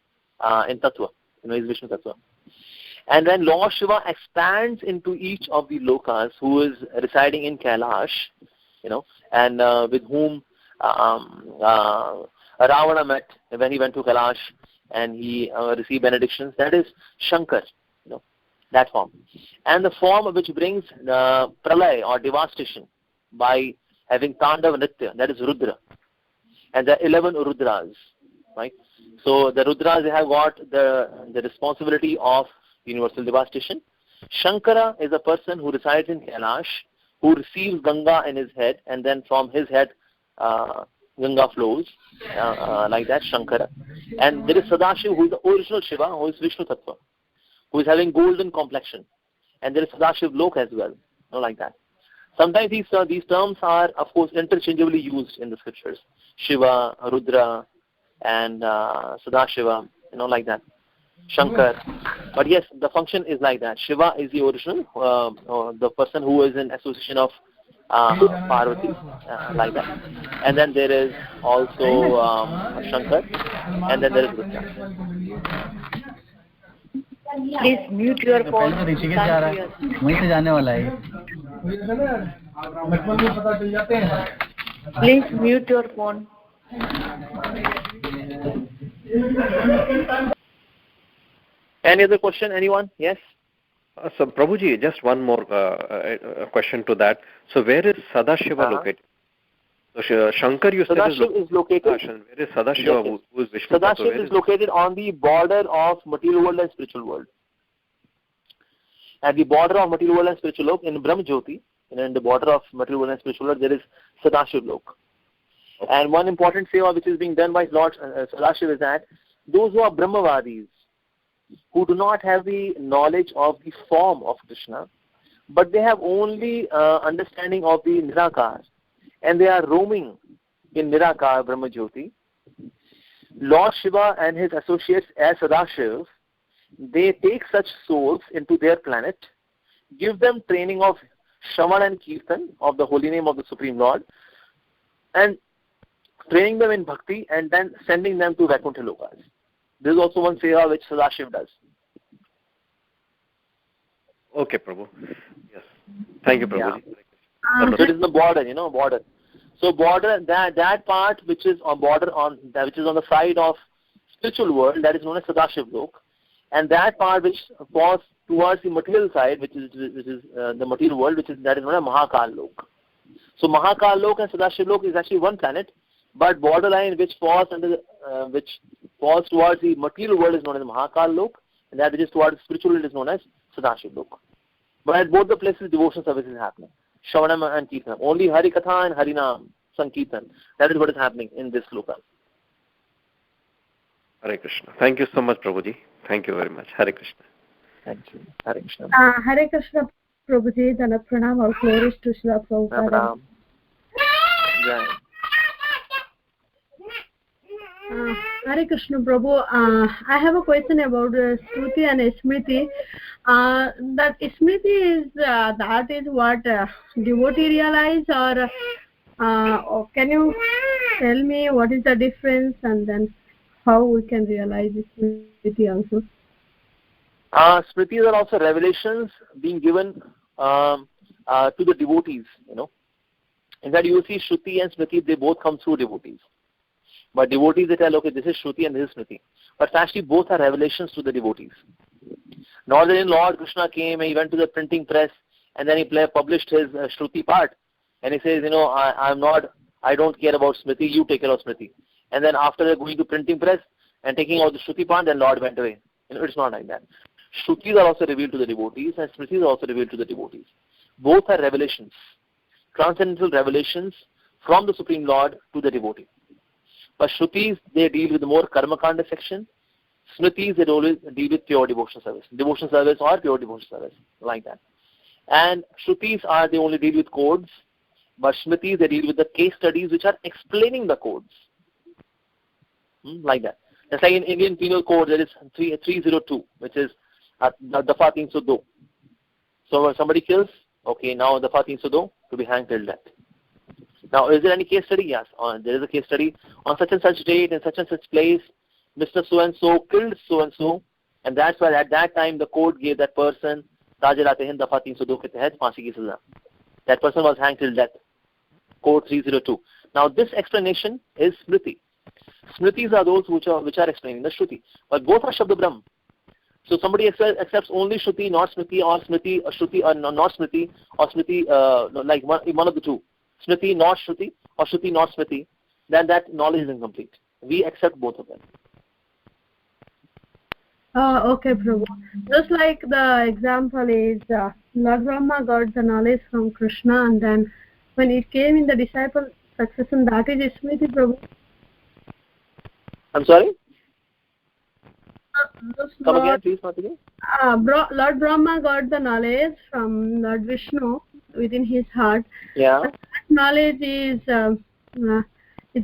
Tattva, is Vishnu Tattva. And when Lord Shiva expands into each of the lokas, who is residing in Kailash, and with whom Ravana met when he went to Kailash and he received benedictions, that is Shankar, that form. And the form which brings pralay or devastation by having Tandava Nritya, that is Rudra. And there are 11 Rudras, right? So the Rudras, they have got the responsibility of universal devastation. Shankara is a person who resides in Kailash, who receives Ganga in his head, and then from his head Ganga flows, like that, Shankara. And there is Sadashiva, who is the original Shiva, who is Vishnu Tattva, who is having golden complexion. And there is Sadashiv Lok as well, like that. Sometimes these terms are, of course, interchangeably used in the scriptures. Shiva, Rudra, and Sadashiva, like that. Shankar. But yes, the function is like that. Shiva is the original, the person who is in association of Parvati, like that. And then there is also Shankar, and then there is Rudra. Please mute your phone. Please mute your phone. Any other question? Anyone? Yes? So, Prabhuji, just one more question to that. So, where is Sadashiva located? So, Shankar, you said Sadashiva is located. Where is Sadashiva? Who is Vishnu? Sadashiva is located on the border of material world and spiritual world. At the border of material world and spiritual world, in Brahm Jyoti, in the border of material world and spiritual world, there is Sadashiva Lok. Okay. And one important seva which is being done by Lord Sadashiva is that those who are Brahmavadis, who do not have the knowledge of the form of Krishna, but they have only understanding of the Nirakar, and they are roaming in Nirakar Brahma Jyoti, Lord Shiva and his associates as Sadashiv, they take such souls into their planet, give them training of Shravan and Kirtan of the holy name of the Supreme Lord, and training them in bhakti, and then sending them to Vaikuntha Lokas. This is also one seva which Sadashiv does. Okay, Prabhu. Yes. Thank you, Prabhuji. Yeah. So it is the border, border. So border, that part which is on which is on the side of spiritual world, that is known as Sadashiv Lok. And that part which falls towards the material side, which is the material world, that is known as Mahakal Lok. So Mahakal Lok and Sadashiv Lok is actually one planet, but borderline which falls towards the material world is known as Mahakal Lok, and that which is towards the spiritual world is known as Sadashiv Lok. But at both the places, devotion service is happening. Shravanam and Kirtanam. Only Hari Katha and Harinam Sankirtan. That is what is happening in this loka. Hare Krishna. Thank you so much, Prabhuji. Thank you very much. Hare Krishna. Thank you. Hare Krishna. Hare Krishna, Prabhuji. Dana pranam. Our flourish to Srila Prabhupada. Jai. Hare Krishna, Prabhu. I have a question about Shruti and Smriti. That Smriti is that is what devotee realize, or can you tell me what is the difference, and then how we can realize Smriti also? Smritis are also revelations being given to the devotees. In fact, you will see Shruti and Smriti, they both come through devotees. But devotees, they tell, okay, this is Shruti and this is Smriti. But actually, both are revelations to the devotees. Not that in Lord Krishna came and he went to the printing press and then he published his Shruti part. And he says, I don't care about Smriti, you take care of Smriti. And then after going to printing press and taking out the Shruti part, then Lord went away. It's not like that. Shrutis are also revealed to the devotees and Smritis are also revealed to the devotees. Both are revelations, transcendental revelations from the Supreme Lord to the devotee. But Shrutis, they deal with the more Karmakanda section. Smritis, they always deal with pure devotional service. Devotional service or pure devotional service, like that. And Shrutis they only deal with codes, but Smritis, they deal with the case studies which are explaining the codes. Like that. Just like in Indian Penal Code, there is 302, which is Dafa 302. So when somebody kills, okay, now Dafa 302, to be hanged till death. Now, is there any case study? Yes. There is a case study. On such and such date, in such and such place, Mr. So-and-so killed so-and-so, and that's why at that time the court gave that person Rajaratehin Dafa 302 ke tahat फांसी की सजा. That person was hanged till death. Code 302. Now, this explanation is Smriti. Smritis are those which are explaining the Shruti. But both are Shabda Brahm. So somebody accepts only Shruti, not Smriti, or Smriti, or Shruti, or not Smriti, or Smriti, like one of the two. Smriti, not Shruti, or Shruti, not Smriti. Then that knowledge is incomplete. We accept both of them. Okay, Prabhu. Just like the example is Lord Brahma got the knowledge from Krishna, and then when it came in the disciple succession, that is Smriti, Prabhu. I'm sorry? Come Lord, again, please, Mataji. Lord Brahma got the knowledge from Lord Vishnu within his heart. Yeah. That knowledge is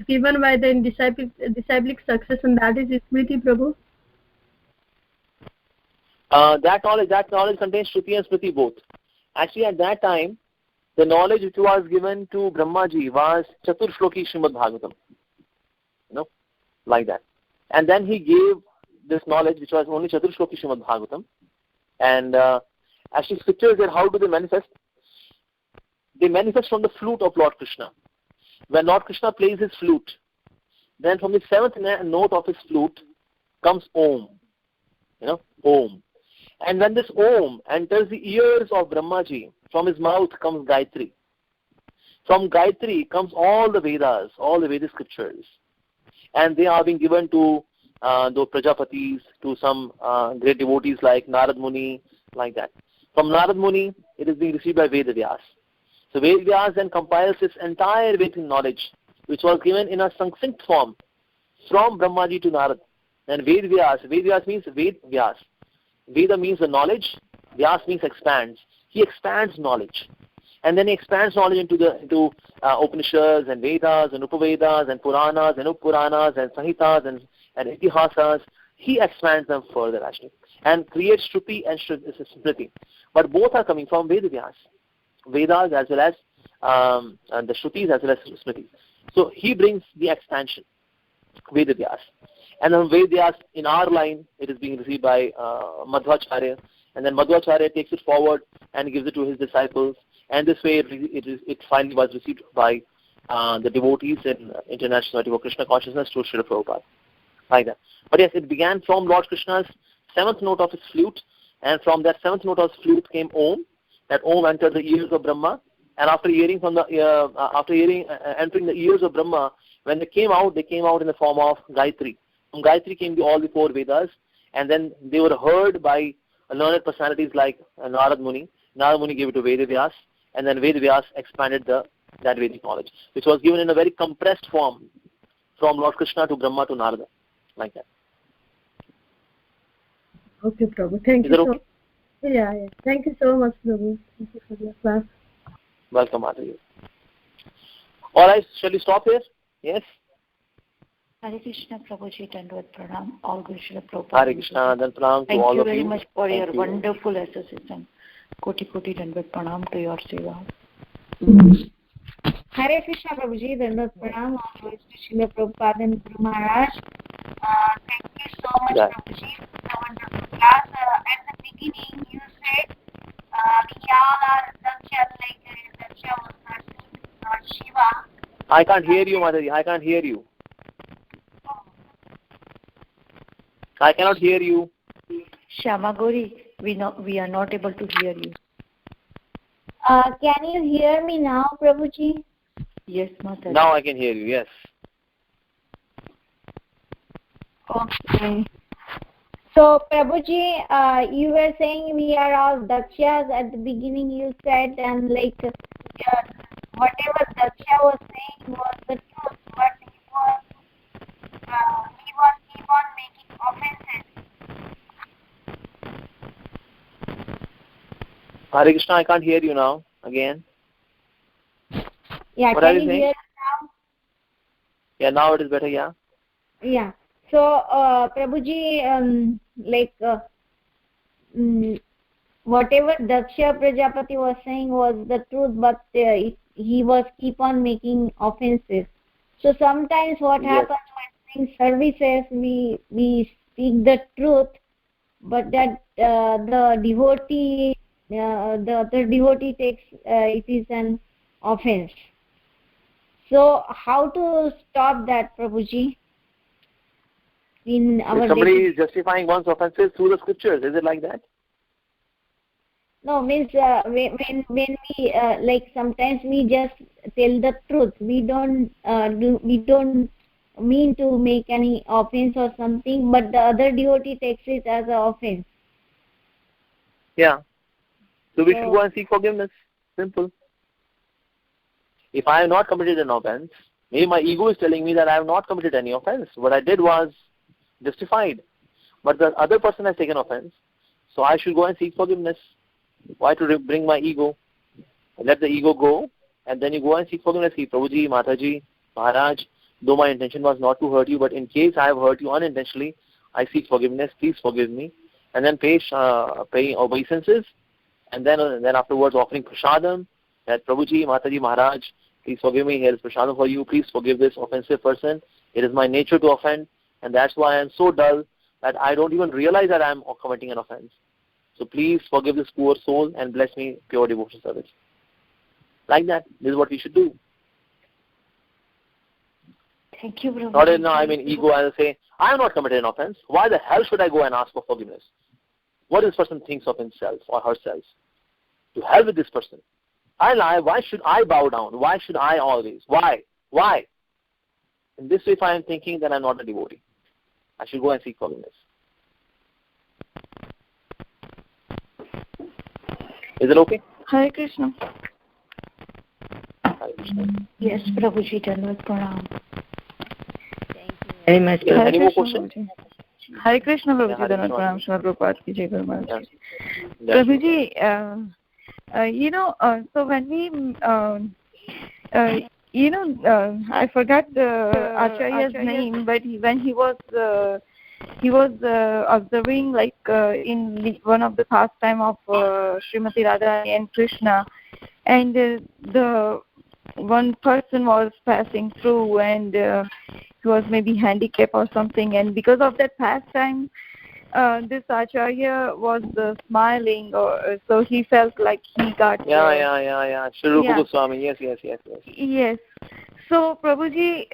given by the disciplic succession, that is Smriti, Prabhu. That knowledge contains Shruti and Smriti both. Actually, at that time, the knowledge which was given to Brahmaji was Chatur Shloki Srimad Bhagavatam. Like that. And then he gave this knowledge which was only Chatur Shloki Srimad Bhagavatam. And actually, scriptures there, how do they manifest? They manifest from the flute of Lord Krishna. When Lord Krishna plays his flute, then from the seventh note of his flute comes Om. Om. And when this Om enters the ears of Brahmaji, from his mouth comes Gayatri. From Gayatri comes all the Vedas, all the Vedic scriptures. And they are being given to the Prajapatis, to some great devotees like Narad Muni, like that. From Narad Muni, it is being received by Veda Vyas. So Veda Vyas then compiles this entire Vedic knowledge, which was given in a succinct form from Brahmaji to Narad. And Veda Vyas means Ved Vyas. Veda means the knowledge, Vyas means expands. He expands knowledge. And then he expands knowledge into Upanishads and Vedas and Upavedas and Puranas and Uppuranas and Sahitas and Itihasas. He expands them further actually and creates Shruti and Smriti. But both are coming from Veda Vyas. Vedas as well as the Shrutis as well as Smriti. So he brings the expansion, Veda Vyas. And then Veda Vyas, in our line, it is being received by Madhvacharya. And then Madhvacharya takes it forward and gives it to his disciples. And this way it finally was received by the devotees in International Society for Krishna Consciousness to Srila Prabhupada. Like that. But yes, it began from Lord Krishna's seventh note of his flute. And from that seventh note of his flute came Om. That Om entered the ears of Brahma. And after entering the ears of Brahma, when they came out in the form of Gayatri. From Gayatri came all the four Vedas, and then they were heard by learned personalities like Narad Muni. Narad Muni gave it to Veda Vyas, and then Veda Vyas expanded that Vedic knowledge, which was given in a very compressed form from Lord Krishna to Brahma to Narada, like that. Okay, Prabhu. Thank you. Is that okay? Yeah. Thank you so much, Prabhu. Thank you for your class. Welcome, Madhavi. All right, shall we stop here? Yes? Hare Krishna, Prabhuji, Dandavad Pranam, all Guru Srila Prabhupada. Hare Krishna, then Pranam to all of you. Thank you very much for your wonderful association. Koti Dandavad Pranam to your seva. Hare Krishna, Prabhuji, Dandavad Pranam, all Guru Srila Prabhupada and Guru Maharaj. Thank you so much, Prabhuji, for the wonderful class. At the beginning, you said we all are Daksha, like Daksha was not Shiva. I can't hear you, Madhavi. I can't hear you. I cannot hear you. Shamagori, we are not able to hear you. Can you hear me now, Prabhuji? Yes, Mother. Now I can hear you, yes. Okay. So, Prabhuji, you were saying we are all Dakshas at the beginning, you said, and like whatever Daksha was saying was the truth, but he was keep on making offenses. Hare Krishna, I can't hear you now, again. Yeah, what can you hear now? Yeah, now it is better, yeah. Yeah. So, Prabhuji, whatever Daksha Prajapati was saying was the truth, but he was keep on making offenses. So sometimes what happens when doing services, we speak the truth, but that the devotee, the other devotee takes it is an offense. So how to stop that, Prabhuji? In our if somebody is justifying one's offenses through the scriptures, is it like that? No, means when we like sometimes we just tell the truth. We don't mean to make any offense or something, but the other devotee takes it as an offense. Yeah. So we should go and seek forgiveness. Simple. If I have not committed an offense, maybe my ego is telling me that I have not committed any offense. What I did was justified. But the other person has taken offense. So I should go and seek forgiveness. Why to bring my ego? Let the ego go, and then you go and seek forgiveness. See, Prabhuji, Mataji, Maharaj, though my intention was not to hurt you, but in case I have hurt you unintentionally, I seek forgiveness. Please forgive me. And then pay obeisances, and then afterwards offering prasadam. That Prabhuji, Mataji, Maharaj, please forgive me. Here is prasadam for you. Please forgive this offensive person. It is my nature to offend, and that's why I am so dull that I don't even realize that I am committing an offense. So please forgive this poor soul and bless me pure devotion service. Like that. This is what we should do. Thank you, Prabhuji. Not in ego, I will say, I have not committed an offense. Why the hell should I go and ask for forgiveness? What this person thinks of himself or herself? To hell with this person. I lie. Why should I bow down? Why should I always? Why? Why? In this way, if I am thinking, then I am not a devotee. I should go and seek forgiveness. Is it okay? Hare Krishna. Hare Krishna. Yes, Prabhuji, Dandavat Pranam. Very much. Yes, any more questions? Hare Krishna, Prabhuji, Hare Dandavat Krishna. Pranam, Srimad Prabhupada ki Jai Guru Maharaj. Yeah. Prabhuji, so when we, I forgot the Acharya's name, but when he was observing in one of the pastime of Srimati Radharani and Krishna, and the one person was passing through and he was maybe handicapped or something, and because of that pastime, this Acharya was smiling, or so he felt like he got. Yeah. Shri Rupa Goswami. Yes. Yes. So Prabhuji,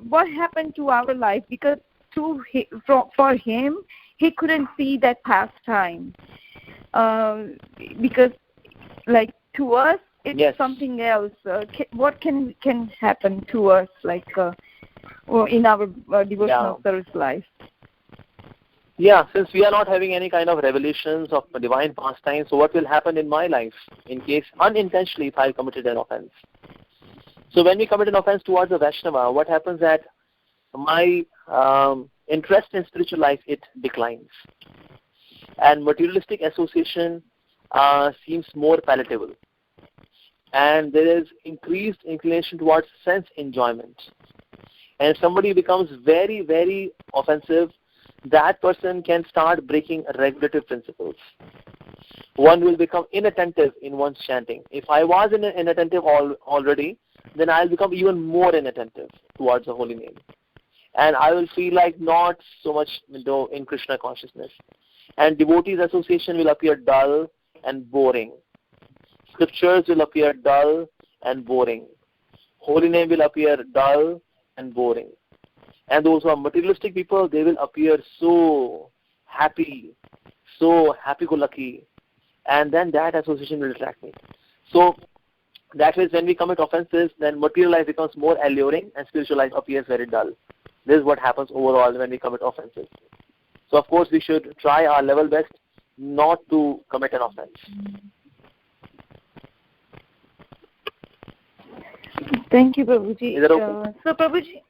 what happened to our life? Because for him, he couldn't see that pastime. Because, to us, it's something else. What can happen to us, in our devotional service life? Yeah, since we are not having any kind of revelations of divine pastime, so what will happen in my life in case unintentionally if I committed an offense? So when we commit an offense towards a Vaishnava, what happens that my interest in spiritual life, it declines. And materialistic association seems more palatable. And there is increased inclination towards sense enjoyment. And if somebody becomes very, very offensive, that person can start breaking regulative principles. One will become inattentive in one's chanting. If I was inattentive already, then I'll become even more inattentive towards the holy name. And I will feel like not so much in Krishna consciousness. And devotees' association will appear dull and boring. Scriptures will appear dull and boring. Holy name will appear dull and boring. And those who are materialistic people, they will appear so happy-go-lucky. And then that association will attract me. So that is when we commit offenses, then material life becomes more alluring and spiritual life appears very dull. This is what happens overall when we commit offenses. So of course we should try our level best not to commit an offense. Thank you, Prabhuji. Is that okay? So Prabhuji,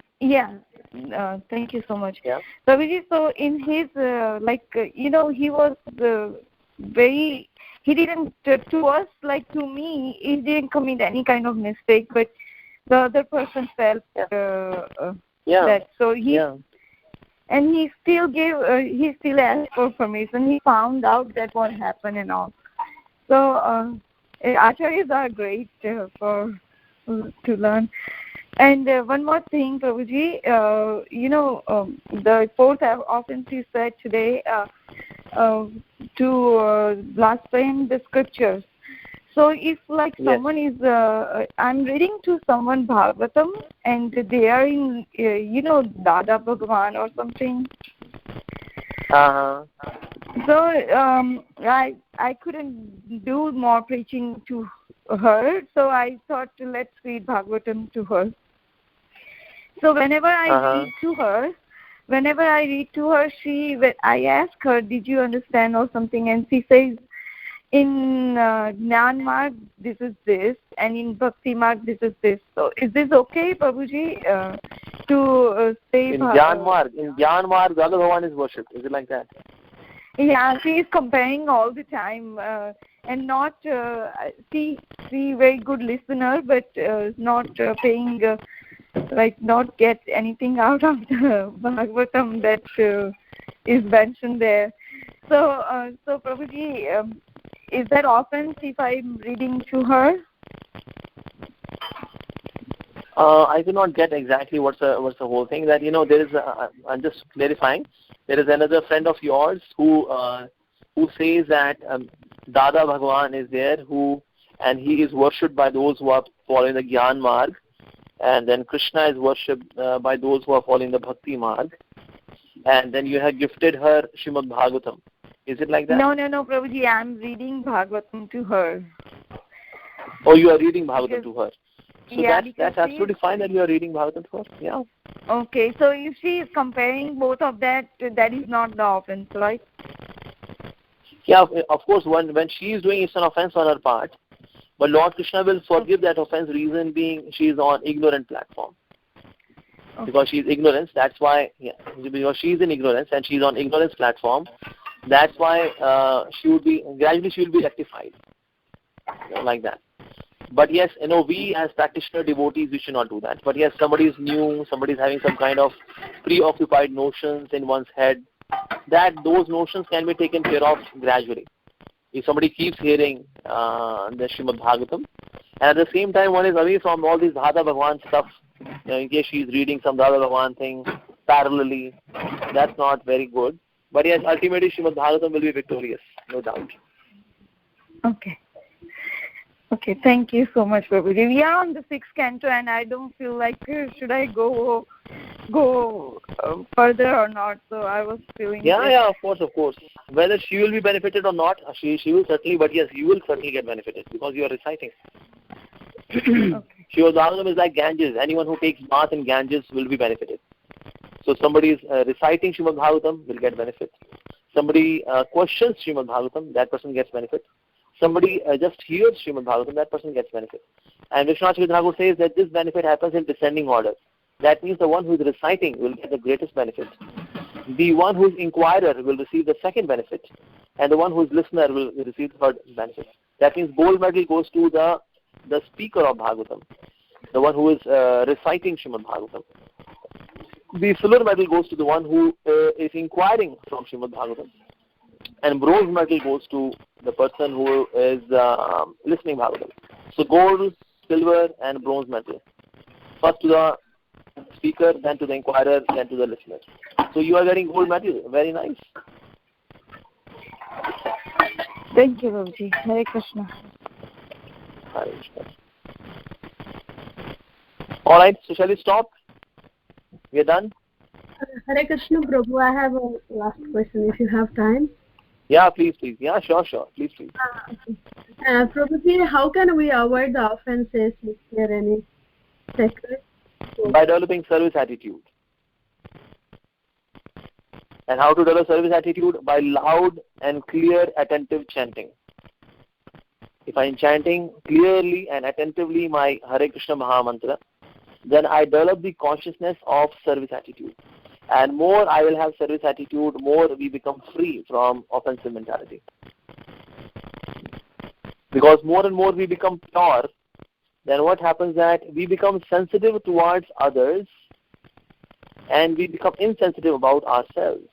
thank you so much. Yeah. Prabhuji, so in his, he was he didn't, to us, to me, he didn't commit any kind of mistake, but the other person felt that. So he, and he still asked for permission. He found out that what happened and all. So acharyas are great to learn. And one more thing, Prabhuji, the fourth offense you said today to blaspheme the scriptures. So if someone is, I'm reading to someone Bhagavatam and they are in, Dada Bhagavan or something. So I couldn't do more preaching to her, so I thought let's read Bhagavatam to her. So whenever I read to her, I ask her, did you understand or something, and she says, in Jnana Marg this is this, and in Bhakti Marg this is this. So is this okay, Prabhuji, to say? In Jnana Marg, Dada Bhagavan is worshipped. Is it like that? Yeah, she is comparing all the time, and not she very good listener, but not paying not get anything out of the Bhagavatam that is mentioned there. So Prabhuji, is that offense if I'm reading to her? I do not get exactly what's the whole thing. That there is. I'm just clarifying. There is another friend of yours who says that Dada Bhagavan is there, and he is worshipped by those who are following the Gyan Marg, and then Krishna is worshipped by those who are following the Bhakti Marg, and then you have gifted her Srimad Bhagavatam. Is it like that? No, Prabhuji, I'm reading Bhagavatam to her. Oh, you are reading Bhagavatam to her. So yeah, that's absolutely fine that you are reading Bhagavatam to her. Yeah. Okay, so if she is comparing both of that is not the offense, right? Yeah, of course, when she is doing, it's an offense on her part. But Lord Krishna will forgive that offense, reason being she is on ignorant platform. Okay. Because she is ignorance, that's why, because she is in ignorance and she is on ignorance platform, that's why she will be rectified. Like that. But yes, we as practitioner devotees, we should not do that. But yes, somebody is new, somebody is having some kind of preoccupied notions in one's head, those notions can be taken care of gradually. If somebody keeps hearing the Srimad Bhagavatam, and at the same time one is away from all this Dada Bhagavan stuff, in case she is reading some Dada Bhagavan thing parallelly, that's not very good. But yes, ultimately Srimad Bhagavatam will be victorious, no doubt. Okay, thank you so much, Prabhuji. We are on the 6th canto, and I don't feel like should I go further or not. So I was feeling. Yeah, of course. Whether she will be benefited or not, she will certainly. But yes, you will certainly get benefited because you are reciting. Okay. Srimad Bhagavatam is like Ganges. Anyone who takes bath in Ganges will be benefited. So somebody is reciting Srimad Bhagavatam will get benefit. Somebody questions Srimad Bhagavatam, that person gets benefit. Somebody just hears Srimad Bhagavatam, that person gets benefit. And Vishwanath Thakur says that this benefit happens in descending order. That means the one who is reciting will get the greatest benefit. The one who is inquirer will receive the second benefit. And the one who is listener will receive the third benefit. That means gold medal goes to the speaker of Bhagavatam, the one who is reciting Srimad Bhagavatam. The silver medal goes to the one who is inquiring from Srimad Bhagavatam. And bronze medal goes to the person who is listening Bhagavatam. So gold, silver and bronze medal. First to the speaker, then to the inquirer, then to the listener. So you are getting gold medal. Very nice. Thank you, Prabhuji. Hare Krishna. Hare Krishna. Alright, so shall we stop? We are done? Hare Krishna, Prabhu. I have a last question if you have time. Yeah, please. Yeah, sure. Please. Prabhuji, how can we avoid the offenses? Is there any secret? By developing service attitude. And how to develop service attitude? By loud and clear, attentive chanting. If I am chanting clearly and attentively my Hare Krishna Maha Mantra, then I develop the consciousness of service attitude. And more I will have service attitude, more we become free from offensive mentality. Because more and more we become pure, then what happens that we become sensitive towards others and we become insensitive about ourselves.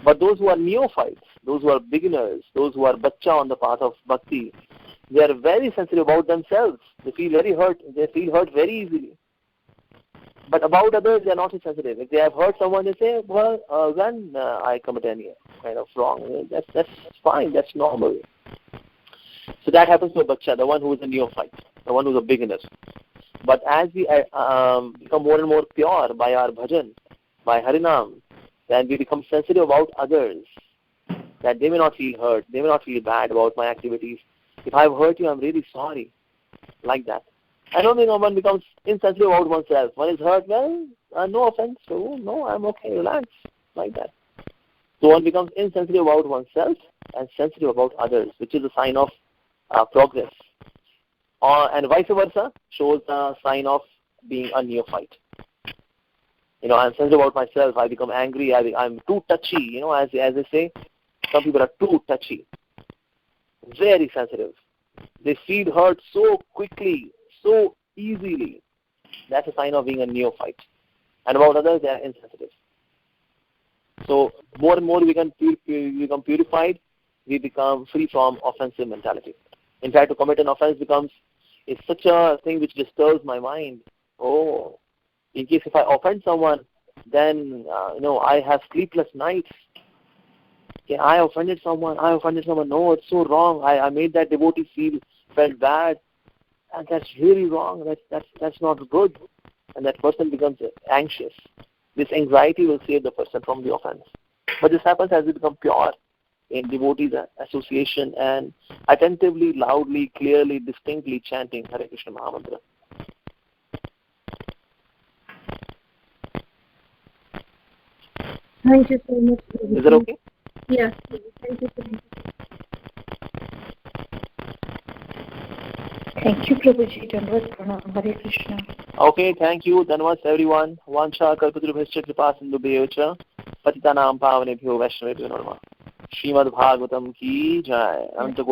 But those who are neophytes, those who are beginners, those who are bacha on the path of bhakti, they are very sensitive about themselves. They feel very hurt. They feel hurt very easily. But about others, they are not sensitive. If they have hurt someone, they say, well, when I commit any kind of wrong, that's fine, that's normal. So that happens to a bacha, the one who is a neophyte, the one who is a beginner. But as we become more and more pure by our bhajan, by Harinam, then we become sensitive about others, that they may not feel hurt, they may not feel bad about my activities. If I have hurt you, I'm really sorry, like that. I don't think one becomes insensitive about oneself. One is hurt, well, no offense, so no, I'm okay, relax, like that. So one becomes insensitive about oneself and sensitive about others, which is a sign of progress. And vice versa, shows a sign of being a neophyte. I'm sensitive about myself, I become angry, I'm too touchy, as they say, some people are too touchy, very sensitive. They feel hurt so quickly, so easily. That's a sign of being a neophyte. And about others, they are insensitive. So more and more we become purified, we become free from offensive mentality. In fact, to commit an offense is such a thing which disturbs my mind. Oh, in case if I offend someone, then I have sleepless nights. Okay, I offended someone. No, it's so wrong. I made that devotee felt bad. And that's really wrong. That's not good. And that person becomes anxious. This anxiety will save the person from the offense. But this happens as we become pure in devotees association and attentively, loudly, clearly, distinctly chanting Hare Krishna Mahamantra. Thank you so much. Is that okay? Yes. Thank you so much. Thank you, Prabhuji. Dandavat pranam. Hare Krishna. Okay, thank you. Dhanavad everyone. Vancha kalpatarubhascha kripa sindhubhyo patitanam pavanebhyo vaishnavebhyo namaha. Srimad Bhagavatam ki jai. Ananta